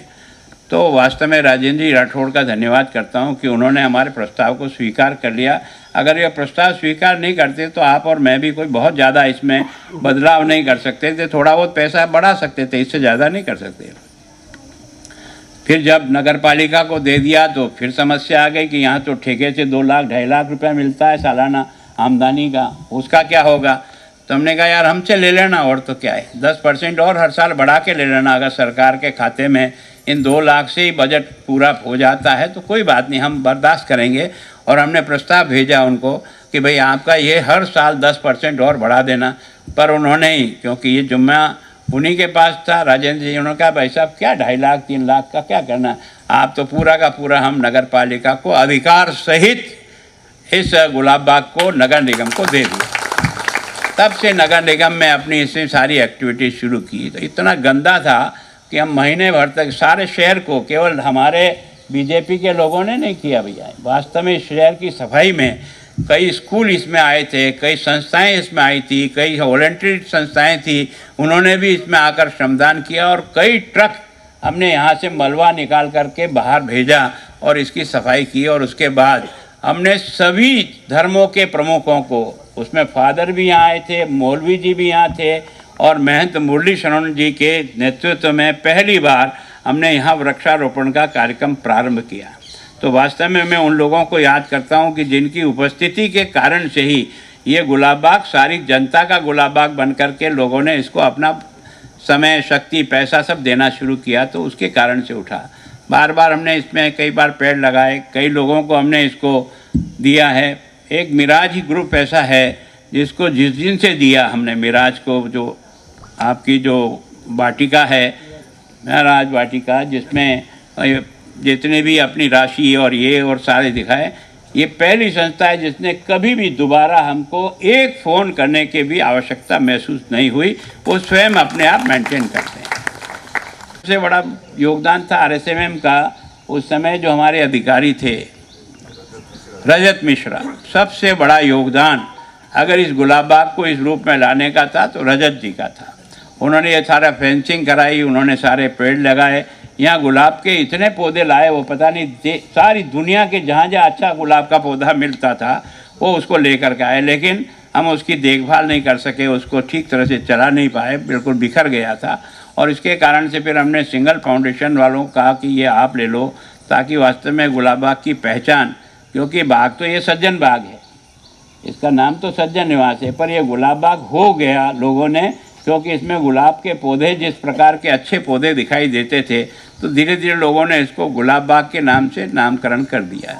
तो वास्तव में राजेंद्र जी राठौड़ का धन्यवाद करता हूं कि उन्होंने हमारे प्रस्ताव को स्वीकार कर लिया। अगर यह प्रस्ताव स्वीकार नहीं करते तो आप और मैं भी कोई बहुत ज़्यादा इसमें बदलाव नहीं कर सकते थे, थोड़ा बहुत पैसा बढ़ा सकते थे, इससे ज़्यादा नहीं कर सकते। फिर जब नगर पालिका को दे दिया तो फिर समस्या आ गई कि यहाँ तो ठेके से 2 लाख 2.5 लाख रुपया मिलता है सालाना आमदनी का, उसका क्या होगा? तो हमने कहा यार हमसे ले लेना, और तो क्या है, 10% और हर साल बढ़ा के ले लेना। अगर सरकार के खाते में इन 2 लाख से ही बजट पूरा हो जाता है तो कोई बात नहीं, हम बर्दाश्त करेंगे। और हमने प्रस्ताव भेजा उनको कि भाई आपका ये हर साल 10% और बढ़ा देना, पर उन्होंने ही, क्योंकि ये जुम्मा उन्हीं के पास था, राजेंद्र जी, उन्होंने कहा भाई साहब क्या 2.5 लाख 3 लाख का क्या करना, आप तो पूरा का पूरा हम नगर पालिका को अधिकार सहित इस गुलाब बाग को नगर निगम को दे दिया। तब से नगर निगम में अपनी इसमें सारी एक्टिविटी शुरू की। तो इतना गंदा था कि हम महीने भर तक सारे शहर को, केवल हमारे बीजेपी के लोगों ने नहीं किया भैया, वास्तव में शहर की सफाई में कई स्कूल इसमें आए थे, कई संस्थाएं इसमें आई थी, कई वॉलंटरी संस्थाएं थी, उन्होंने भी इसमें आकर श्रमदान किया और कई ट्रक हमने यहाँ से मलबा निकाल करके बाहर भेजा और इसकी सफाई की। और उसके बाद हमने सभी धर्मों के प्रमुखों को, उसमें फादर भी यहाँ आए थे, मौलवी जी भी यहाँ थे, और महंत मुरली शरण जी के नेतृत्व में पहली बार हमने यहाँ वृक्षारोपण का कार्यक्रम प्रारंभ किया। तो वास्तव में मैं उन लोगों को याद करता हूँ कि जिनकी उपस्थिति के कारण से ही ये गुलाब बाग सारी जनता का गुलाब बाग बन करके लोगों ने इसको अपना समय, शक्ति, पैसा सब देना शुरू किया, तो उसके कारण से उठा। बार बार हमने इसमें कई बार पेड़ लगाए, कई लोगों को हमने इसको दिया है। एक मिराज ही ग्रुप ऐसा है जिसको जिस दिन से दिया हमने मिराज को, जो आपकी जो वाटिका है, मिराज वाटिका, जिसमें जितने भी अपनी राशि और ये और सारे दिखाए, ये पहली संस्था है जिसने कभी भी दोबारा हमको एक फ़ोन करने की भी आवश्यकता महसूस नहीं हुई, वो स्वयं अपने आप मेंटेन करते हैं। सबसे बड़ा योगदान था RSMM का, उस समय जो हमारे अधिकारी थे रजत मिश्रा, सबसे बड़ा योगदान अगर इस गुलाब बाग को इस रूप में लाने का था तो रजत जी का था। उन्होंने ये सारा फेंसिंग कराई, उन्होंने सारे पेड़ लगाए, यहाँ गुलाब के इतने पौधे लाए, वो पता नहीं सारी दुनिया के जहाँ जहाँ अच्छा गुलाब का पौधा मिलता था वो उसको लेकर के आए, लेकिन हम उसकी देखभाल नहीं कर सके, उसको ठीक तरह से चला नहीं पाए, बिल्कुल बिखर गया था। और इसके कारण से फिर हमने सिंगल फाउंडेशन वालों को कहा कि ये आप ले लो, ताकि वास्तव में गुलाब बाग की पहचान, क्योंकि बाग तो ये सज्जन बाग है, इसका नाम तो सज्जन निवास है, पर यह गुलाब बाग हो गया लोगों ने, क्योंकि इसमें गुलाब के पौधे जिस प्रकार के अच्छे पौधे दिखाई देते थे, तो धीरे धीरे लोगों ने इसको गुलाब बाग के नाम से नामकरण कर दिया।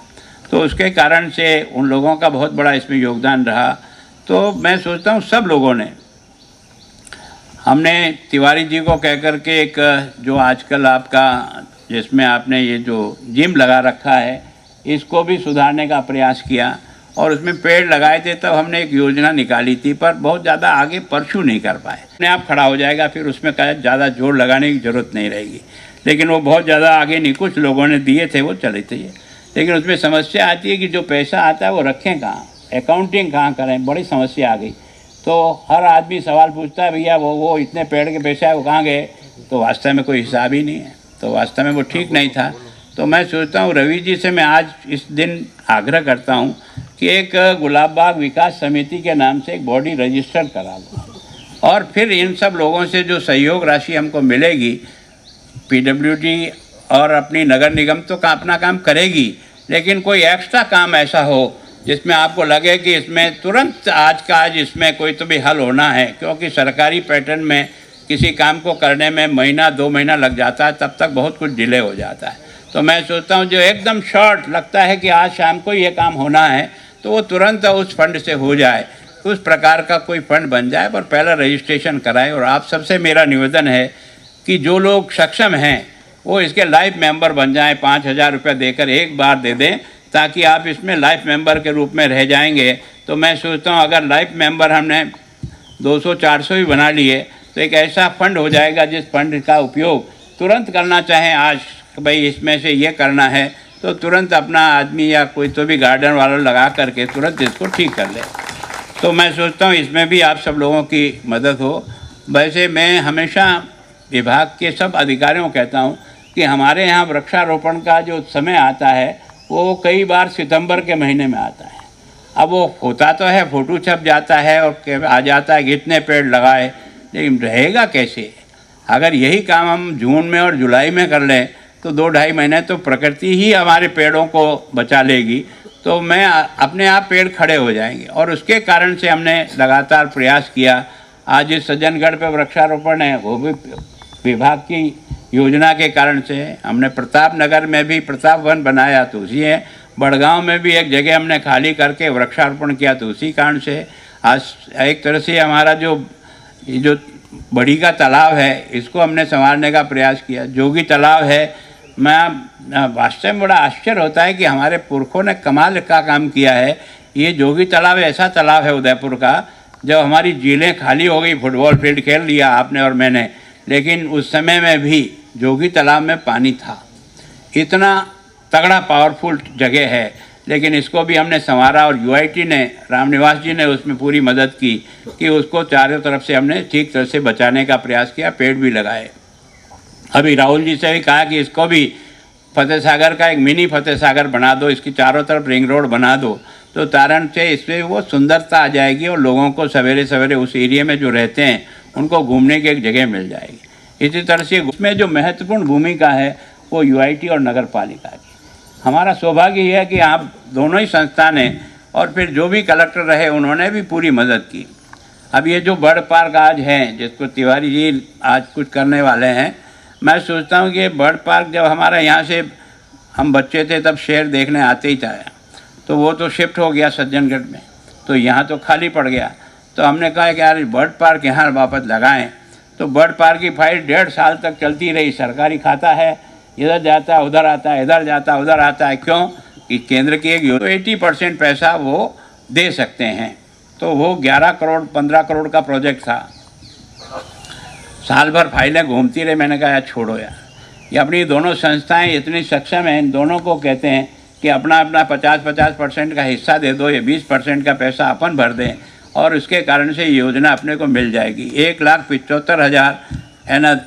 तो उसके कारण से उन लोगों का बहुत बड़ा इसमें योगदान रहा। तो मैं सोचता हूँ सब लोगों ने, हमने तिवारी जी को कह कर के एक जो आजकल आपका जिसमें आपने ये जो जिम लगा रखा है, इसको भी सुधारने का प्रयास किया और उसमें पेड़ लगाए थे। तब हमने एक योजना निकाली थी, पर बहुत ज़्यादा आगे परस्यू नहीं कर पाए। अपने आप खड़ा हो जाएगा, फिर उसमें ज़्यादा जोर लगाने की ज़रूरत नहीं रहेगी, लेकिन वो बहुत ज़्यादा आगे नहीं, कुछ लोगों ने दिए थे वो चले थे। लेकिन उसमें समस्या आती है कि जो पैसा आता है वो रखें कहाँ, अकाउंटिंग कहाँ करें, बड़ी समस्या आ गई। तो हर आदमी सवाल पूछता है भैया वो इतने पेड़ के पैसे है वो कहाँ गए, तो वास्तव में कोई हिसाब ही नहीं है। तो वास्तव में वो ठीक नहीं था। तो मैं सोचता हूँ रवि जी से मैं आज इस दिन आग्रह करता हूँ कि एक गुलाब बाग विकास समिति के नाम से एक बॉडी रजिस्टर करा दो, और फिर इन सब लोगों से जो सहयोग राशि हमको मिलेगी, पीडब्ल्यूडी और अपनी नगर निगम तो अपना काम करेगी, लेकिन कोई एक्स्ट्रा काम ऐसा हो जिसमें आपको लगे कि इसमें तुरंत आज का आज इसमें कोई तो भी हल होना है, क्योंकि सरकारी पैटर्न में किसी काम को करने में महीना 2 महीना लग जाता है, तब तक बहुत कुछ डिले हो जाता है। तो मैं सोचता हूँ जो एकदम शॉर्ट लगता है कि आज शाम को ये काम होना है तो वो तुरंत उस फंड से हो जाए, उस प्रकार का कोई फंड बन जाए, पर पहला रजिस्ट्रेशन कराएं। और आप सबसे मेरा निवेदन है कि जो लोग सक्षम हैं वो इसके लाइफ मेंबर बन जाएं, 5,000 रुपये देकर एक बार दे दें, ताकि आप इसमें लाइफ मेंबर के रूप में रह जाएंगे। तो मैं सोचता हूँ अगर लाइफ मेंबर हमने 200-400 भी बना लिए तो एक ऐसा फंड हो जाएगा जिस फंड का उपयोग तुरंत करना चाहें आज भाई इसमें से ये करना है तो तुरंत अपना आदमी या कोई तो भी गार्डन वाला लगा करके तुरंत इसको ठीक कर ले। तो मैं सोचता हूँ इसमें भी आप सब लोगों की मदद हो। वैसे मैं हमेशा विभाग के सब अधिकारियों को कहता हूँ कि हमारे यहाँ वृक्षारोपण का जो समय आता है वो कई बार सितंबर के महीने में आता है। अब वो होता तो है, फ़ोटो छप जाता है और आ जाता है कि इतने पेड़ लगाए, लेकिन रहेगा कैसे? अगर यही काम हम जून में और जुलाई में कर लें तो 2-2.5 महीने तो प्रकृति ही हमारे पेड़ों को बचा लेगी, तो मैं अपने आप पेड़ खड़े हो जाएंगे। और उसके कारण से हमने लगातार प्रयास किया। आज इस सज्जनगढ़ पे वृक्षारोपण है वो भी विभाग की योजना के कारण से। हमने प्रताप नगर में भी प्रताप वन बनाया तो उसी है, बड़गांव में भी एक जगह हमने खाली करके वृक्षारोपण किया तो उसी कारण से। आज एक तरह से हमारा जो बड़ी का तालाब है इसको हमने संवारने का प्रयास किया। जोगी तालाब है, मैं वास्तव में बड़ा आश्चर्य होता है कि हमारे पुरखों ने कमाल का काम किया है। ये जोगी तालाब ऐसा तालाब है उदयपुर का, जब हमारी झीलें खाली हो गई, फुटबॉल फील्ड खेल लिया आपने और मैंने, लेकिन उस समय में भी जोगी तालाब में पानी था। इतना तगड़ा पावरफुल जगह है, लेकिन इसको भी हमने संवारा और यूआईटी ने, रामनिवास जी ने उसमें पूरी मदद की कि उसको चारों तरफ से हमने ठीक तरह से बचाने का प्रयास किया, पेड़ भी लगाए। अभी राहुल जी से भी कहा कि इसको भी फतेह सागर का एक मिनी फतेह सागर बना दो, इसकी चारों तरफ रिंग रोड बना दो, तो कारण से इसमें वो सुंदरता आ जाएगी और लोगों को सवेरे सवेरे उस एरिया में जो रहते हैं उनको घूमने की एक जगह मिल जाएगी। इसी तरह से उसमें जो महत्वपूर्ण भूमिका है वो यूआईटी और नगर पालिका की। हमारा सौभाग्य यह है कि आप दोनों ही संस्थान हैं और फिर जो भी कलेक्टर रहे उन्होंने भी पूरी मदद की। अब ये जो बर्ड पार्क आज हैं जिसको तिवारी जी आज कुछ करने वाले हैं, मैं सोचता हूँ कि बर्ड पार्क जब हमारा यहाँ से हम बच्चे थे तब शेर देखने आते ही था, तो वो तो शिफ्ट हो गया सज्जनगढ़ में, तो यहाँ तो खाली पड़ गया। तो हमने कहा कि यार बर्ड पार्क यहाँ वापस लगाएं। तो बर्ड पार्क की फाइल 1.5 साल तक चलती रही। सरकारी खाता है, इधर जाता है उधर आता है, इधर जाता है उधर आता है। क्यों कि केंद्र की एक तो 80% पैसा वो दे सकते हैं, तो वो 11 करोड़ 15 करोड़ का प्रोजेक्ट था। साल भर फाइलें घूमती रही। मैंने कहा यार छोड़ो यार, ये अपनी दोनों संस्थाएं इतनी सक्षम हैं, इन दोनों को कहते हैं कि अपना अपना 50% का हिस्सा दे दो, ये 20% का पैसा अपन भर दें और उसके कारण से योजना अपने को मिल जाएगी। 1,75,000 है ना,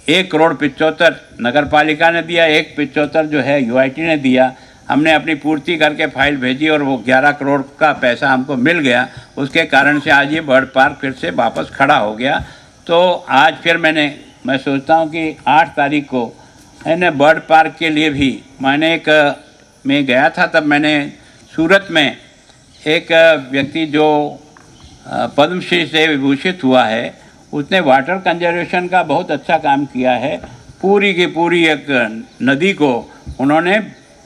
1,75,00,000 नगर पालिका ने दिया, 1,75,000 जो है यूआईटी ने दिया। हमने अपनी पूर्ति करके फाइल भेजी और वो 11 करोड़ का पैसा हमको मिल गया। उसके कारण से आज ये बर्ड पार्क फिर से वापस खड़ा हो गया। तो आज फिर मैं सोचता हूँ कि 8 तारीख को है ना बर्ड पार्क के लिए भी मैं गया था, तब मैंने सूरत में एक व्यक्ति जो पद्मश्री से विभूषित हुआ है, उसने वाटर कंजर्वेशन का बहुत अच्छा काम किया है। पूरी की पूरी एक नदी को उन्होंने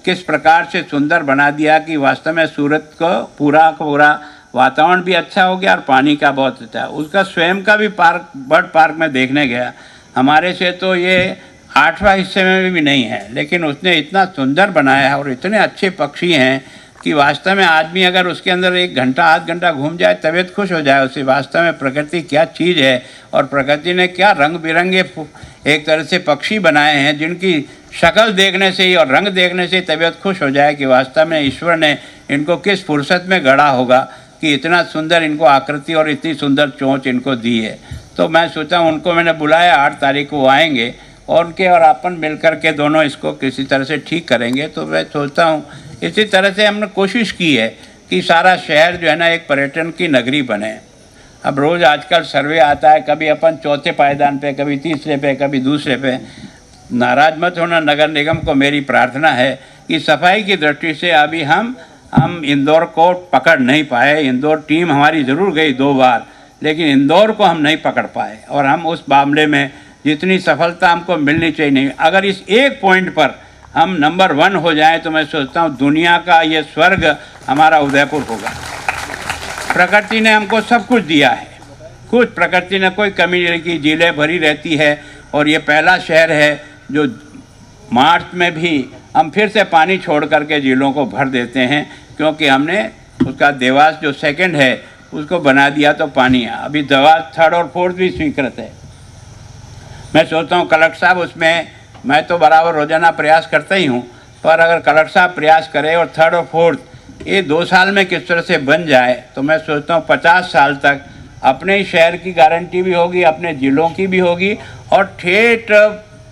किस प्रकार से सुंदर बना दिया कि वास्तव में सूरत को पूरा वातावरण भी अच्छा हो गया और पानी का बहुत अच्छा। उसका स्वयं का भी पार्क बर्ड पार्क में देखने गया। हमारे से तो ये 8वां हिस्से में भी नहीं है, लेकिन उसने इतना सुंदर बनाया है और इतने अच्छे पक्षी हैं कि वास्तव में आदमी अगर उसके अंदर 1 घंटा आध घंटा घूम जाए तबीयत खुश हो जाए उससे। वास्तव में प्रकृति क्या चीज़ है और प्रकृति ने क्या रंग बिरंगे एक तरह से पक्षी बनाए हैं जिनकी शक्ल देखने से ही और रंग देखने से तबीयत खुश हो जाए कि वास्तव में ईश्वर ने इनको किस फुर्सत में गढ़ा होगा कि इतना सुंदर इनको आकृति और इतनी सुंदर चोंच इनको दी है। तो मैं सोचा उनको मैंने बुलाया, 8 तारीख को आएंगे और उनके और अपन मिलकर के दोनों इसको किसी तरह से ठीक करेंगे। तो मैं सोचता हूँ इसी तरह से हमने कोशिश की है कि सारा शहर जो है ना एक पर्यटन की नगरी बने। अब रोज़ आजकल सर्वे आता है, कभी अपन चौथे पायदान पे, कभी तीसरे पे, कभी दूसरे पे। नाराज मत होना, नगर निगम को मेरी प्रार्थना है कि सफाई की दृष्टि से अभी हम इंदौर को पकड़ नहीं पाए। इंदौर टीम हमारी ज़रूर गई 2 बार, लेकिन इंदौर को हम नहीं पकड़ पाए और हम उस मामले में जितनी सफलता हमको मिलनी चाहिए नहीं। अगर इस एक पॉइंट पर हम नंबर 1 हो जाएं तो मैं सोचता हूँ दुनिया का ये स्वर्ग हमारा उदयपुर होगा। प्रकृति ने हमको सब कुछ दिया है, कुछ प्रकृति ने कोई कमी नहीं की, झीलें भरी रहती है और ये पहला शहर है जो मार्च में भी हम फिर से पानी छोड़ करके झीलों को भर देते हैं, क्योंकि हमने उसका देवास जो सेकंड है उसको बना दिया तो पानी है। अभी देवास 3rd और 4th भी स्वीकृत है। मैं सोचता हूँ कलेक्टर साहब उसमें, मैं तो बराबर रोजाना प्रयास करता ही हूँ, पर अगर कलेक्टर साहब प्रयास करें और 3rd और 4th ये 2 साल में किस तरह से बन जाए तो मैं सोचता हूँ 50 साल तक अपने ही शहर की गारंटी भी होगी, अपने ज़िलों की भी होगी और ठेठ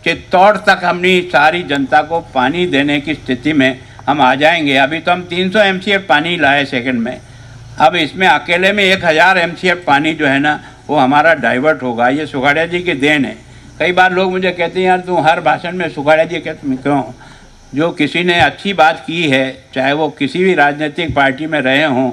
चित्तौड़ तक अपनी सारी जनता को पानी देने की स्थिति में हम आ जाएंगे। अभी तो हम 300 MCF पानी लाए सेकंड में, अब इसमें अकेले में 1000 MCF पानी जो है ना वो हमारा डाइवर्ट होगा। ये सुखाड़िया जी की देन है। कई बार लोग मुझे कहते हैं यार तू हर भाषण में सुखाड़िया जी कहते, क्यों? जो किसी ने अच्छी बात की है, चाहे वो किसी भी राजनीतिक पार्टी में रहे हों,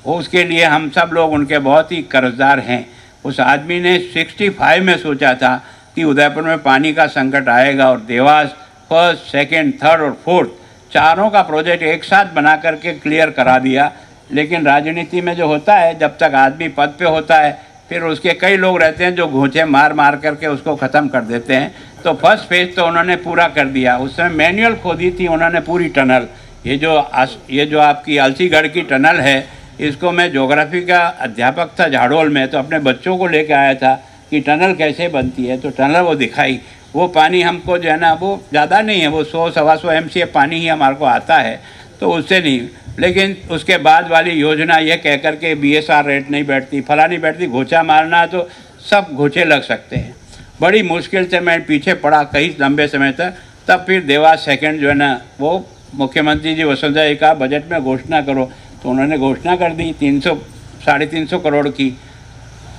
उसके लिए हम सब लोग उनके बहुत ही कर्जदार हैं। उस आदमी ने 65 में सोचा था कि उदयपुर में पानी का संकट आएगा और देवास 1st, 2nd, 3rd और 4th चारों का प्रोजेक्ट एक साथ बना करके क्लियर करा दिया। लेकिन राजनीति में जो होता है, जब तक आदमी पद पे होता है फिर उसके कई लोग रहते हैं जो घूंचे मार मार करके उसको ख़त्म कर देते हैं। तो फर्स्ट फेज तो उन्होंने पूरा कर दिया। उस समय मैनुअल खोदी थी उन्होंने पूरी टनल। ये जो आपकी अलसीगढ़ की टनल है, इसको मैं ज्योग्राफी का अध्यापक था झाड़ोल में, तो अपने बच्चों को लेकर आया था कि टनल कैसे बनती है। तो टनल वो दिखाई, वो पानी हमको जो है ना वो ज़्यादा नहीं है, वो 100-125 MCF पानी ही हमारे को आता है, तो उससे नहीं। लेकिन उसके बाद वाली योजना ये कह कर के BSR रेट नहीं बैठती, फला नहीं बैठती, घोचा मारना है तो सब घोचे लग सकते हैं। बड़ी मुश्किल से मैं पीछे पड़ा कई लंबे समय तक। तब फिर देवास सेकंड जो है ना वो मुख्यमंत्री जी वसुंधरा जी का बजट में घोषणा करो, तो उन्होंने घोषणा कर दी 300-350 करोड़ की।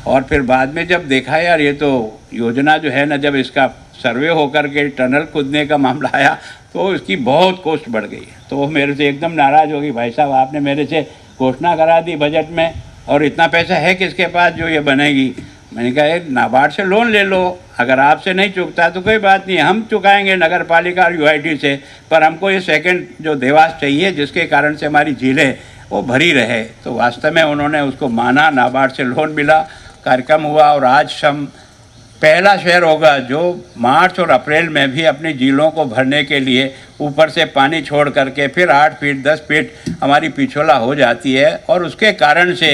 और फिर बाद में जब देखा यार ये तो योजना जो है ना, जब इसका सर्वे होकर के टनल खुदने का मामला आया तो इसकी बहुत कॉस्ट बढ़ गई। तो वो मेरे से एकदम नाराज़ हो गई, भाई साहब आपने मेरे से घोषणा करा दी बजट में और इतना पैसा है किसके पास जो ये बनेगी। मैंने कहा एक नाबार्ड से लोन ले लो, अगर आपसे नहीं चुकता तो कोई बात नहीं, हम चुकाएंगे नगर पालिका और UIT से, पर हमको ये सेकंड जो देवास चाहिए जिसके कारण से हमारी झीलें वो भरी रहे। तो वास्तव में उन्होंने उसको माना, नाबार्ड से लोन मिला, कार्यक्रम हुआ और आज हम पहला शहर होगा जो मार्च और अप्रैल में भी अपनी झीलों को भरने के लिए ऊपर से पानी छोड़ करके फिर 8 फीट 10 फीट हमारी पिछोला हो जाती है। और उसके कारण से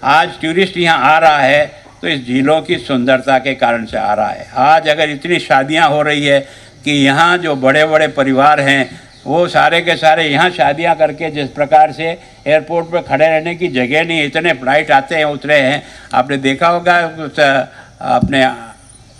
आज टूरिस्ट यहाँ आ रहा है तो इस झीलों की सुंदरता के कारण से आ रहा है। आज अगर इतनी शादियाँ हो रही है कि यहाँ जो बड़े बड़े परिवार हैं वो सारे के सारे यहाँ शादियाँ करके, जिस प्रकार से एयरपोर्ट पर खड़े रहने की जगह नहीं, इतने फ्लाइट आते हैं उतरे हैं। आपने देखा होगा अपने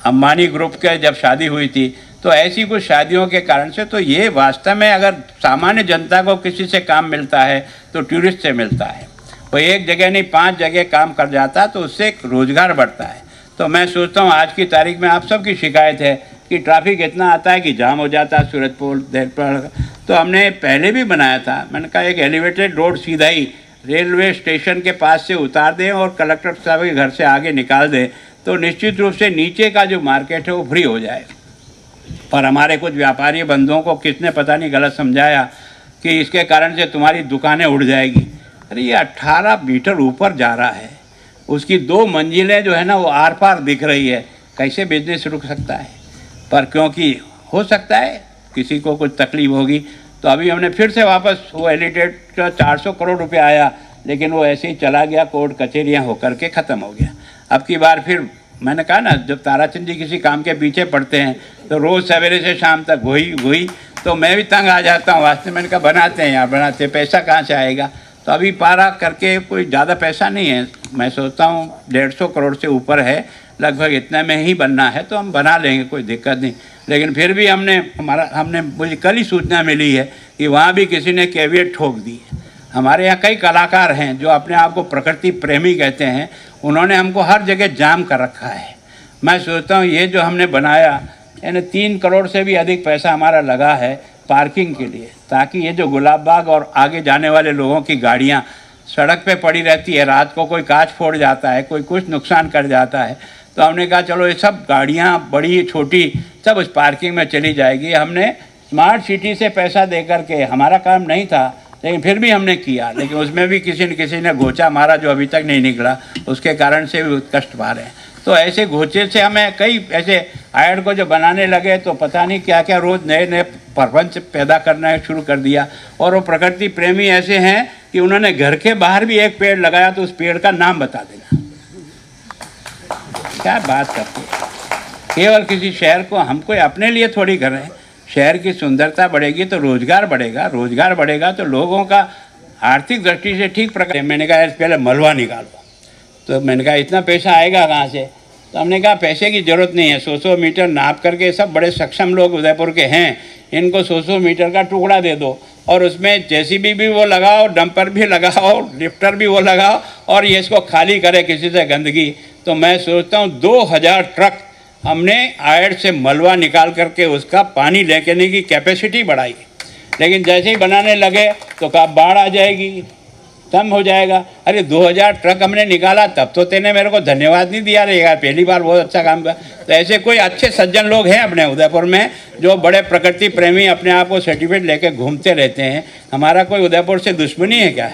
अंबानी ग्रुप के जब शादी हुई थी, तो ऐसी कुछ शादियों के कारण से। तो ये वास्तव में अगर सामान्य जनता को किसी से काम मिलता है तो टूरिस्ट से मिलता है। वो एक जगह नहीं 5 जगह काम कर जाता तो उससे एक रोज़गार बढ़ता है। तो मैं सोचता हूँ आज की तारीख में आप सबकी शिकायत है कि ट्रैफिक इतना आता है कि जाम हो जाता है सूरजपुर देरपुर। तो हमने पहले भी बनाया था, मैंने कहा एक एलिवेटेड रोड सीधा ही रेलवे स्टेशन के पास से उतार दें और कलेक्टर साहब के घर से आगे निकाल दें, तो निश्चित रूप से नीचे का जो मार्केट है वो फ्री हो जाए। पर हमारे कुछ व्यापारी बंधुओं को किसने पता नहीं गलत समझाया कि इसके कारण से तुम्हारी दुकानें उड़ जाएगी। अरे ये 18 मीटर ऊपर जा रहा है, उसकी 2 मंजिलें जो है ना वो आर पार दिख रही है, कैसे बिजनेस रुक सकता है। पर क्योंकि हो सकता है किसी को कुछ तकलीफ होगी, तो अभी हमने फिर से वापस वो एलिटेड का 400 करोड़ रुपये आया, लेकिन वो ऐसे ही चला गया, कोर्ट कचहरियाँ होकर के ख़त्म हो गया। अब की बार फिर मैंने कहा ना, जब ताराचंद जी किसी काम के पीछे पड़ते हैं तो रोज़ सवेरे से शाम तक वही तो मैं भी तंग आ जाता हूँ। वास्ते मैंने कहा बनाते हैं यार, बनाते, पैसा कहाँ से आएगा। तो अभी पारा करके कोई ज़्यादा पैसा नहीं है, मैं सोचता हूँ 150 करोड़ से ऊपर है, लगभग इतने में ही बनना है, तो हम बना लेंगे, कोई दिक्कत नहीं। लेकिन फिर भी हमने मुझे कल ही सूचना मिली है कि वहाँ भी किसी ने कैवियट ठोक दी है। हमारे यहाँ कई कलाकार हैं जो अपने आप को प्रकृति प्रेमी कहते हैं, उन्होंने हमको हर जगह जाम कर रखा है। मैं सोचता हूँ ये जो हमने बनाया, यानी 3 करोड़ से भी अधिक पैसा हमारा लगा है पार्किंग के लिए, ताकि ये जो गुलाब बाग और आगे जाने वाले लोगों की गाड़ियाँ सड़क पे पड़ी रहती है, रात को कोई कांच फोड़ जाता है, कोई कुछ नुकसान कर जाता है, तो हमने कहा चलो ये सब गाड़ियाँ बड़ी छोटी सब उस पार्किंग में चली जाएगी। हमने स्मार्ट सिटी से पैसा दे करके, हमारा काम नहीं था लेकिन फिर भी हमने किया, लेकिन उसमें भी किसी ने घोचा मारा जो अभी तक नहीं निकला, उसके कारण से भी कष्ट पा रहे हैं। तो ऐसे घोचे से हमें कई ऐसे आयड को जो बनाने लगे तो पता नहीं क्या क्या रोज़ नए नए प्रपंच पैदा करना शुरू कर दिया। और वो प्रकृति प्रेमी ऐसे हैं कि उन्होंने घर के बाहर भी एक पेड़ लगाया तो उस पेड़ का नाम बता देना। क्या बात करते हैं, केवल किसी शहर को हम कोई अपने लिए थोड़ी कर रहे हैं। शहर की सुंदरता बढ़ेगी तो रोजगार बढ़ेगा, रोजगार बढ़ेगा तो लोगों का आर्थिक दृष्टि से ठीक प्रकार। मैंने कहा पहले मलबा निकालो, तो मैंने कहा इतना पैसा आएगा कहाँ से? तो हमने कहा पैसे की ज़रूरत नहीं है, 100 मीटर नाप करके, सब बड़े सक्षम लोग उदयपुर के हैं, इनको 100 मीटर का टुकड़ा दे दो और उसमें जेसीबी भी वो लगाओ, डंपर भी लगाओ, लिफ्टर भी वो लगाओ और ये इसको खाली करे किसी से गंदगी। तो मैं सोचता हूँ 2000 ट्रक हमने आयड से मलबा निकाल करके उसका पानी लेने की कैपेसिटी बढ़ाई, लेकिन जैसे ही बनाने लगे तो कहा बाढ़ आ जाएगी, कम हो जाएगा। अरे 2000 ट्रक हमने निकाला तब तो तेने मेरे को धन्यवाद नहीं दिया रे यार, पहली बार बहुत अच्छा काम किया। तो ऐसे कोई अच्छे सज्जन लोग हैं अपने उदयपुर में जो बड़े प्रकृति प्रेमी अपने आप को सर्टिफिकेट लेके घूमते रहते हैं। हमारा कोई उदयपुर से दुश्मनी है क्या?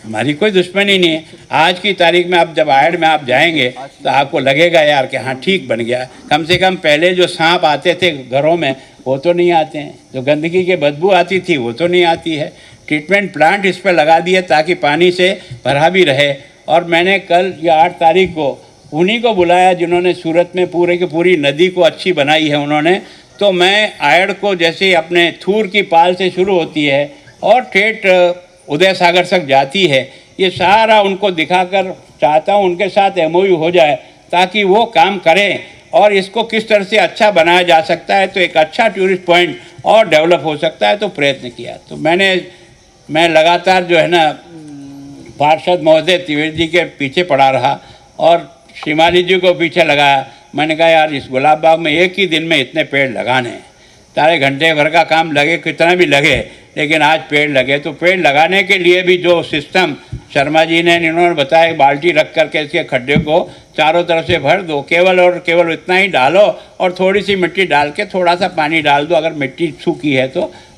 हमारी कोई दुश्मनी नहीं है। आज की तारीख में आप जब आयड में आप जाएंगे तो आपको लगेगा यार कि हाँ ठीक बन गया। कम से कम पहले जो सांप आते थे घरों में वो तो नहीं आते हैं, जो गंदगी की बदबू आती थी वो तो नहीं आती है। ट्रीटमेंट प्लांट इस पर लगा दिए ताकि पानी से भरा भी रहे। और मैंने कल या 8 तारीख को उन्हीं को बुलाया जिन्होंने सूरत में पूरे की पूरी नदी को अच्छी बनाई है उन्होंने। तो मैं आयड को जैसे अपने थूर की पाल से शुरू होती है और ठेठ उदय सागर तक जाती है, ये सारा उनको दिखाकर चाहता हूँ उनके साथ MOU हो जाए ताकि वो काम करें और इसको किस तरह से अच्छा बनाया जा सकता है तो एक अच्छा टूरिस्ट पॉइंट और डेवलप हो सकता है, तो प्रयत्न किया। तो मैं लगातार जो है ना पार्षद महोदय त्रिवेदी जी के पीछे पड़ा रहा और शिमाली जी को पीछे लगाया। मैंने कहा यार इस गुलाब बाग में एक ही दिन में इतने पेड़ लगाने हैं, सारे घंटे भर का काम लगे कितना भी लगे, लेकिन आज पेड़ लगे। तो पेड़ लगाने के लिए भी जो सिस्टम शर्मा जी ने इन्होंने बताया, बाल्टी रख करके इसके खड्डे को चारों तरफ से भर दो, केवल और केवल इतना ही डालो और थोड़ी सी मिट्टी डाल के थोड़ा सा पानी डाल दो अगर मिट्टी सूखी है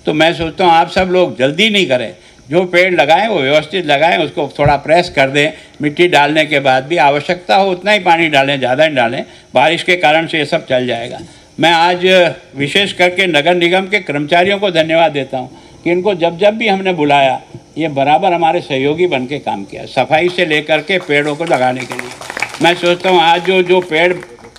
तो मैं सोचता हूँ आप सब लोग जल्दी नहीं करें, जो पेड़ लगाएं वो व्यवस्थित लगाएं, उसको थोड़ा प्रेस कर दें। मिट्टी डालने के बाद भी आवश्यकता हो उतना ही पानी डालें, ज़्यादा नहीं डालें, बारिश के कारण से ये सब चल जाएगा। मैं आज विशेष करके नगर निगम के कर्मचारियों को धन्यवाद देता हूँ कि इनको जब जब भी हमने बुलाया ये बराबर हमारे सहयोगी बन के काम किया, सफाई से लेकर के पेड़ों को लगाने के लिए। मैं सोचता हूँ आज जो पेड़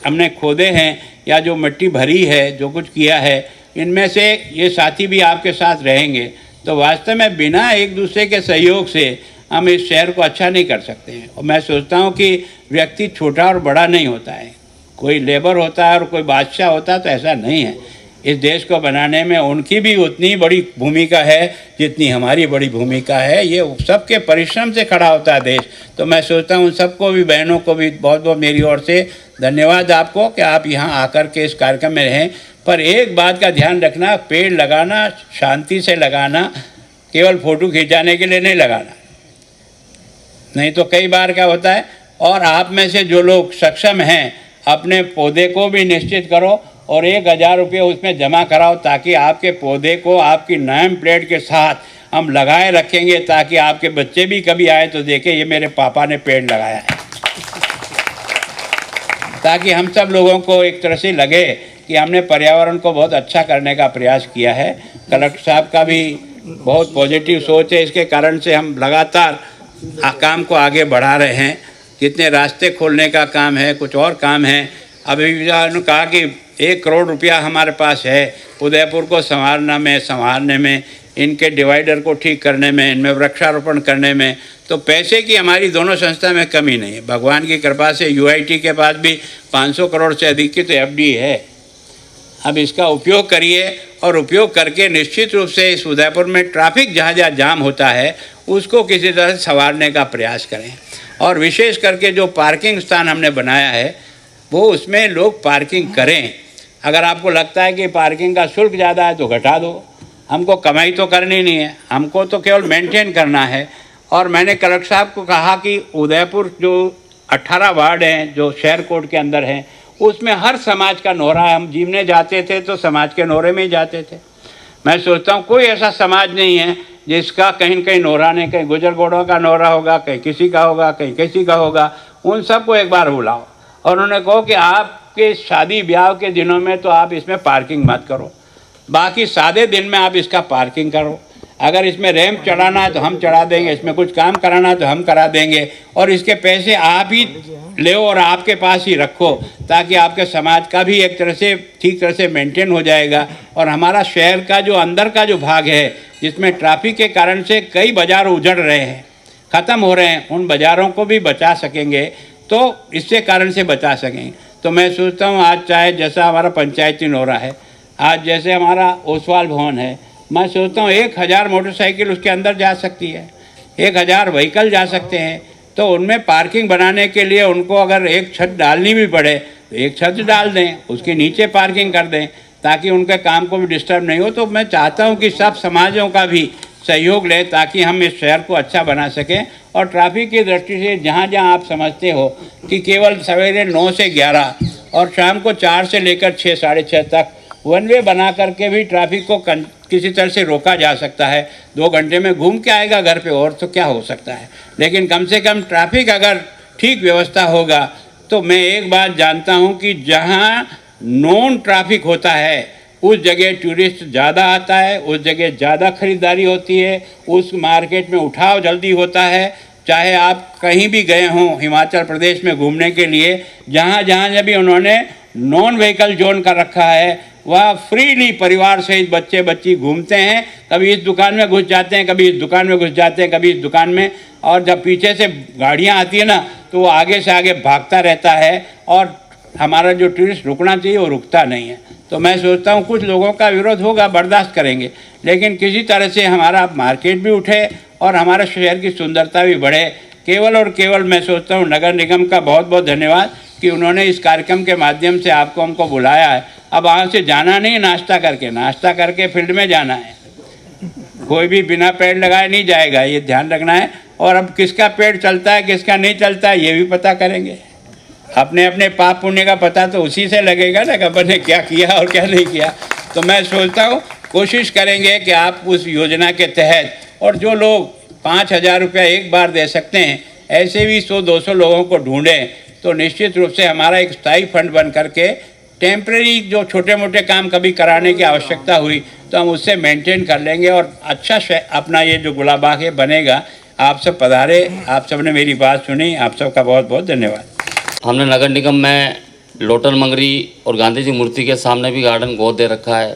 हमने खोदे हैं या जो मिट्टी भरी है, जो कुछ किया है, इनमें से ये साथी भी आपके साथ रहेंगे तो वास्तव में बिना एक दूसरे के सहयोग से हम इस शहर को अच्छा नहीं कर सकते हैं। और मैं सोचता हूँ कि व्यक्ति छोटा और बड़ा नहीं होता है, कोई लेबर होता है और कोई बादशाह होता है, तो ऐसा नहीं है। इस देश को बनाने में उनकी भी उतनी बड़ी भूमिका है जितनी हमारी बड़ी भूमिका है। ये सबके परिश्रम से खड़ा होता है देश। तो मैं सोचता हूँ सबको भी, बहनों को भी बहुत बहुत मेरी ओर से धन्यवाद आपको कि आप यहाँ आकर के इस कार्यक्रम में रहें। पर एक बात का ध्यान रखना, पेड़ लगाना शांति से लगाना, केवल फ़ोटो खिंचाने के लिए नहीं लगाना, नहीं तो कई बार क्या होता है। और आप में से जो लोग सक्षम हैं अपने पौधे को भी निश्चित करो और 1000 रुपये उसमें जमा कराओ ताकि आपके पौधे को आपकी नेम प्लेट के साथ हम लगाए रखेंगे, ताकि आपके बच्चे भी कभी आए तो देखें ये मेरे पापा ने पेड़ लगाया है, ताकि हम सब लोगों को एक तरह से लगे कि हमने पर्यावरण को बहुत अच्छा करने का प्रयास किया है। कलेक्टर साहब का भी बहुत पॉजिटिव सोच है, इसके कारण से हम लगातार काम को आगे बढ़ा रहे हैं। जितने रास्ते खोलने का काम है, कुछ और काम है। अभी उन्होंने कहा कि 1 करोड़ रुपया हमारे पास है उदयपुर को संवारने में, इनके डिवाइडर को ठीक करने में, इनमें वृक्षारोपण करने में। तो पैसे की हमारी दोनों संस्था में कमी नहीं है। भगवान की कृपा से UIT के पास भी 500 करोड़ से अधिक की तो FD है। अब इसका उपयोग करिए और उपयोग करके निश्चित रूप से इस उदयपुर में ट्रैफिक जहाँ जहाँ जाम होता है उसको किसी तरह से संवारने का प्रयास करें। और विशेष करके जो पार्किंग स्थान हमने बनाया है वो उसमें लोग पार्किंग करें। अगर आपको लगता है कि पार्किंग का शुल्क ज़्यादा है तो घटा दो, हमको कमाई तो करनी नहीं है, हमको तो केवल मेंटेन करना है। और मैंने कलेक्टर साहब को कहा कि उदयपुर जो 18 वार्ड हैं जो शहर कोड के अंदर हैं उसमें हर समाज का नोरा है। हम जीवने जाते थे तो समाज के नोरे में ही जाते थे। मैं सोचता हूँ कोई ऐसा समाज नहीं है जिसका कहीं न कहीं नोरा नहीं, कहीं गुजर गोड़ों का नोरा होगा, कहीं किसी का होगा, कहीं किसी का होगा। उन सबको एक बार बुलाओ और उन्होंने कहो कि आपके शादी ब्याह के दिनों में तो आप इसमें पार्किंग मत करो, बाकी सादे दिन में आप इसका पार्किंग करो। अगर इसमें रैंप चढ़ाना है तो हम चढ़ा देंगे, इसमें कुछ काम कराना है तो हम करा देंगे, और इसके पैसे आप ही ले और आपके पास ही रखो ताकि आपके समाज का भी एक तरह से ठीक तरह से मेंटेन हो जाएगा। और हमारा शहर का जो अंदर का जो भाग है जिसमें ट्रैफिक के कारण से कई बाज़ार उजड़ रहे हैं, ख़त्म हो रहे हैं, उन बाज़ारों को भी बचा सकेंगे तो इससे कारण से बचा सकेंगे। तो मैं सोचता हूँ आज चाहे जैसा हमारा पंचायती नोरा है, आज जैसे हमारा ओसवाल भवन है, मैं सोचता हूँ 1000 मोटरसाइकिल उसके अंदर जा सकती है, 1000 व्हीकल जा सकते हैं। तो उनमें पार्किंग बनाने के लिए उनको अगर एक छत डालनी भी पड़े तो एक छत डाल दें, उसके नीचे पार्किंग कर दें ताकि उनके काम को भी डिस्टर्ब नहीं हो। तो मैं चाहता हूँ कि सब समाजों का भी सहयोग ले ताकि हम इस शहर को अच्छा बना सकें। और ट्रैफिक की दृष्टि से जहाँ जहाँ आप समझते हो कि केवल सवेरे 9 से 11 और शाम को 4 से लेकर 6 साढ़े 6 तक वन वे बना करके भी ट्रैफिक को किसी तरह से रोका जा सकता है। 2 घंटे में घूम के आएगा घर पे, और तो क्या हो सकता है। लेकिन कम से कम ट्रैफिक अगर ठीक व्यवस्था होगा तो मैं एक बात जानता हूँ कि जहाँ नॉन ट्रैफिक होता है उस जगह टूरिस्ट ज़्यादा आता है, उस जगह ज़्यादा खरीदारी होती है, उस मार्केट में उठाव जल्दी होता है। चाहे आप कहीं भी गए हों हिमाचल प्रदेश में घूमने के लिए, जहाँ जहाँ भी उन्होंने नॉन व्हीकल जोन कर रखा है वह फ्रीली परिवार सहित बच्चे बच्ची घूमते हैं। कभी इस दुकान में घुस जाते हैं, कभी इस दुकान में घुस जाते हैं, कभी इस दुकान में, और जब पीछे से गाड़ियाँ आती है ना तो वो आगे से आगे भागता रहता है और हमारा जो टूरिस्ट रुकना चाहिए वो रुकता नहीं है। तो मैं सोचता हूँ कुछ लोगों का विरोध होगा, बर्दाश्त करेंगे, लेकिन किसी तरह से हमारा मार्केट भी उठे और हमारे शहर की सुंदरता भी बढ़े। केवल और केवल मैं सोचता हूँ नगर निगम का बहुत बहुत धन्यवाद कि उन्होंने इस कार्यक्रम के माध्यम से आपको हमको बुलाया है। अब वहाँ से जाना नहीं नाश्ता करके फील्ड में जाना है। कोई भी बिना पेड़ लगाए नहीं जाएगा, ये ध्यान रखना है। और अब किसका पेड़ चलता है किसका नहीं चलता है ये भी पता करेंगे। अपने अपने पाप पुण्य का पता तो उसी से लगेगा ना कि अपन ने क्या किया और क्या नहीं किया। तो मैं सोचता हूँ कोशिश करेंगे कि आप उस योजना के तहत, और जो लोग 5000 रुपया एक बार दे सकते हैं ऐसे भी 100-200 लोगों को ढूंढें तो निश्चित रूप से हमारा एक स्थायी फंड बन करके टेम्प्रेरी जो छोटे मोटे काम कभी कराने की आवश्यकता हुई तो हम उससे मेंटेन कर लेंगे और अच्छा अपना ये जो गुलाबाग है बनेगा। आप सब पधारे, आप सब ने मेरी बात सुनी, आप सबका बहुत बहुत धन्यवाद। हमने नगर निगम में लोटन मंगरी और गांधी जी मूर्ति के सामने भी गार्डन गोद दे रखा है।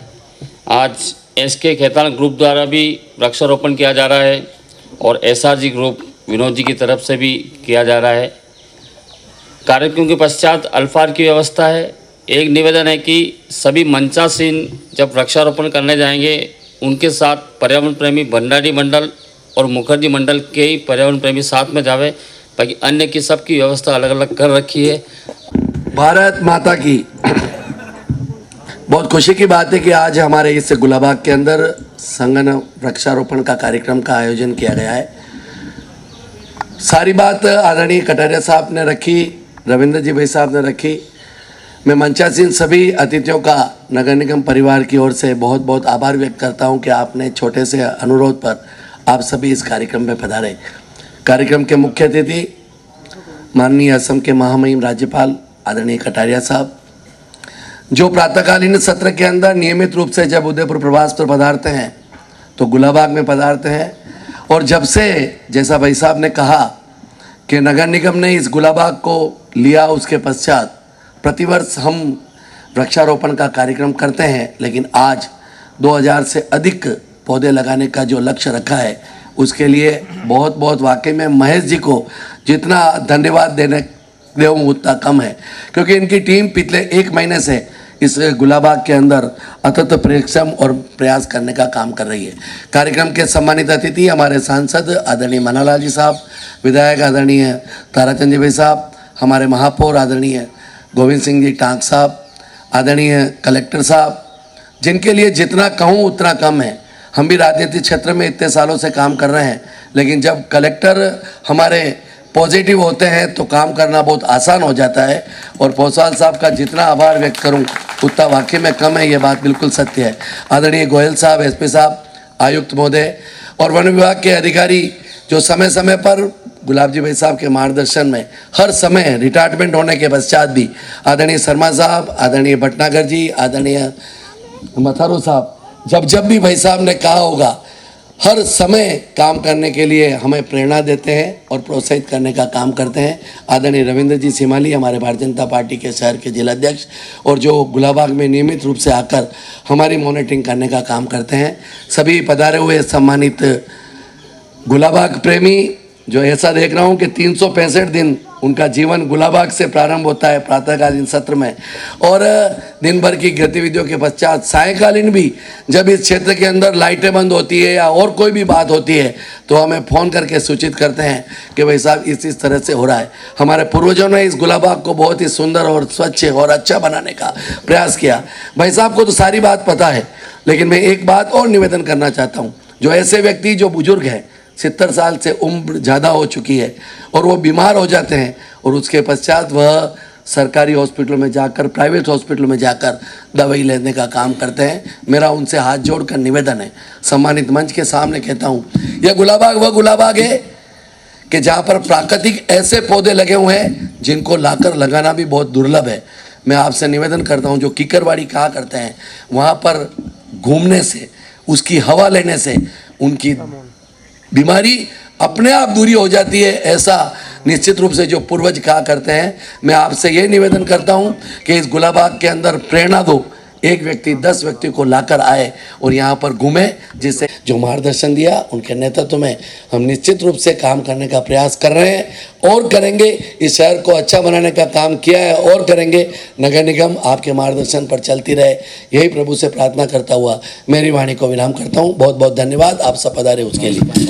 आज एसके खेतान ग्रुप द्वारा भी वृक्षारोपण किया जा रहा है और एसआरजी ग्रुप विनोद जी की तरफ से भी किया जा रहा है। कार्यक्रम के पश्चात अल्फार की व्यवस्था है। एक निवेदन है कि सभी मंचासीन जब वृक्षारोपण करने जाएंगे उनके साथ पर्यावरण प्रेमी भंडारी मंडल और मुखर्जी मंडल के ही पर्यावरण प्रेमी साथ में जावे, बाकी अन्य की सबकी व्यवस्था अलग अलग कर रखी है। भारत माता की बहुत खुशी की बात है कि आज हमारे इस गुलाबाग के अंदर संगन वृक्षारोपण का कार्यक्रम का आयोजन किया गया है। सारी बात आदरणीय कटारिया साहब ने रखी, रविंद्र जी भाई साहब ने रखी। मैं मंचासीन सभी अतिथियों का नगर निगम परिवार की ओर से बहुत बहुत आभार व्यक्त करता हूं कि आपने छोटे से अनुरोध पर आप सभी इस कार्यक्रम में पधारे। कार्यक्रम के मुख्य अतिथि माननीय असम के महामहिम राज्यपाल आदरणीय कटारिया साहब, जो प्रातःकालीन सत्र के अंदर नियमित रूप से जब उदयपुर प्रवास पर पधारते हैं तो गुलाबाग में पधारते हैं, और जब से जैसा भाई साहब ने कहा कि नगर निगम ने इस गुलाबाग को लिया उसके पश्चात प्रतिवर्ष हम वृक्षारोपण का कार्यक्रम करते हैं, लेकिन आज 2000 से अधिक पौधे लगाने का जो लक्ष्य रखा है उसके लिए बहुत बहुत वाकई में महेश जी को जितना धन्यवाद देने देऊँ उतना कम है, क्योंकि इनकी टीम पिछले 1 महीने से इस गुलाबाग के अंदर अथक परिश्रम और प्रयास करने का काम कर रही है। कार्यक्रम के सम्मानित अतिथि हमारे सांसद आदरणीय मनालाल जी साहब, विधायक आदरणीय ताराचंद जी भाई साहब, हमारे महापौर आदरणीय गोविंद सिंह जी टांक साहब, आदरणीय कलेक्टर साहब, जिनके लिए जितना कहूँ उतना कम है। हम भी राजनीतिक क्षेत्र में इतने सालों से काम कर रहे हैं, लेकिन जब कलेक्टर हमारे पॉजिटिव होते हैं तो काम करना बहुत आसान हो जाता है। और पौसाल साहब का जितना आभार व्यक्त करूं उतना वाकई में कम है, ये बात बिल्कुल सत्य है। आदरणीय गोयल साहब, एसपी साहब, आयुक्त महोदय और वन विभाग के अधिकारी जो समय समय पर गुलाब जी भाई साहब के मार्गदर्शन में हर समय रिटायरमेंट होने के पश्चात भी, आदरणीय शर्मा साहब, आदरणीय भटनागर जी, आदरणीय मथारू साहब, जब भी भाई साहब ने कहा होगा हर समय काम करने के लिए हमें प्रेरणा देते हैं और प्रोत्साहित करने का काम करते हैं। आदरणीय रविंद्र जी सिमाली, हमारे भारतीय जनता पार्टी के शहर के जिलाध्यक्ष, और जो गुलाबाग में नियमित रूप से आकर हमारी मॉनिटरिंग करने का काम करते हैं। सभी पधारे हुए सम्मानित गुलाबाग प्रेमी, जो ऐसा देख रहा हूँ कि 365 दिन उनका जीवन गुलाबाग से प्रारंभ होता है प्रातःकालीन सत्र में, और दिन भर की गतिविधियों के पश्चात सायंकालीन भी जब इस क्षेत्र के अंदर लाइटें बंद होती है या और कोई भी बात होती है तो हमें फ़ोन करके सूचित करते हैं कि भाई साहब इस तरह से हो रहा है। हमारे पूर्वजों ने इस गुलाबाग को बहुत ही सुंदर और स्वच्छ और अच्छा बनाने का प्रयास किया। भाई साहब को तो सारी बात पता है, लेकिन मैं एक बात और निवेदन करना चाहता हूँ। जो ऐसे व्यक्ति जो बुजुर्ग हैं, 70 साल से उम्र ज़्यादा हो चुकी है और वो बीमार हो जाते हैं और उसके पश्चात वह सरकारी हॉस्पिटलों में जाकर, प्राइवेट हॉस्पिटलों में जाकर दवाई लेने का काम करते हैं। मेरा उनसे हाथ जोड़कर निवेदन है, सम्मानित मंच के सामने कहता हूँ, यह गुलाबाग वह गुलाबाग है कि जहाँ पर प्राकृतिक ऐसे पौधे लगे हुए हैं जिनको लाकर लगाना भी बहुत दुर्लभ है। मैं आपसे निवेदन करता हूँ, जो कीकरवाड़ी कहा करते हैं, वहाँ पर घूमने से, उसकी हवा लेने से उनकी बीमारी अपने आप दूरी हो जाती है, ऐसा निश्चित रूप से जो पूर्वज कहा करते हैं। मैं आपसे ये निवेदन करता हूं कि इस गुलाबाग के अंदर प्रेरणा दो, एक व्यक्ति 10 व्यक्ति को लाकर आए और यहाँ पर घूमे, जिससे जो मार्गदर्शन दिया उनके नेतृत्व में हम निश्चित रूप से काम करने का प्रयास कर रहे हैं और करेंगे। इस शहर को अच्छा बनाने का काम किया है और करेंगे। नगर निगम आपके मार्गदर्शन पर चलती रहे, यही प्रभु से प्रार्थना करता हुआ मेरी वाणी को विराम करता हूँ। बहुत बहुत धन्यवाद आप सब पधारे उसके लिए।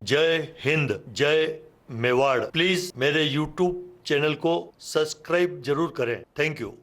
जय हिंद, जय मेवाड़। प्लीज मेरे YouTube चैनल को सब्सक्राइब जरूर करें। Thank you.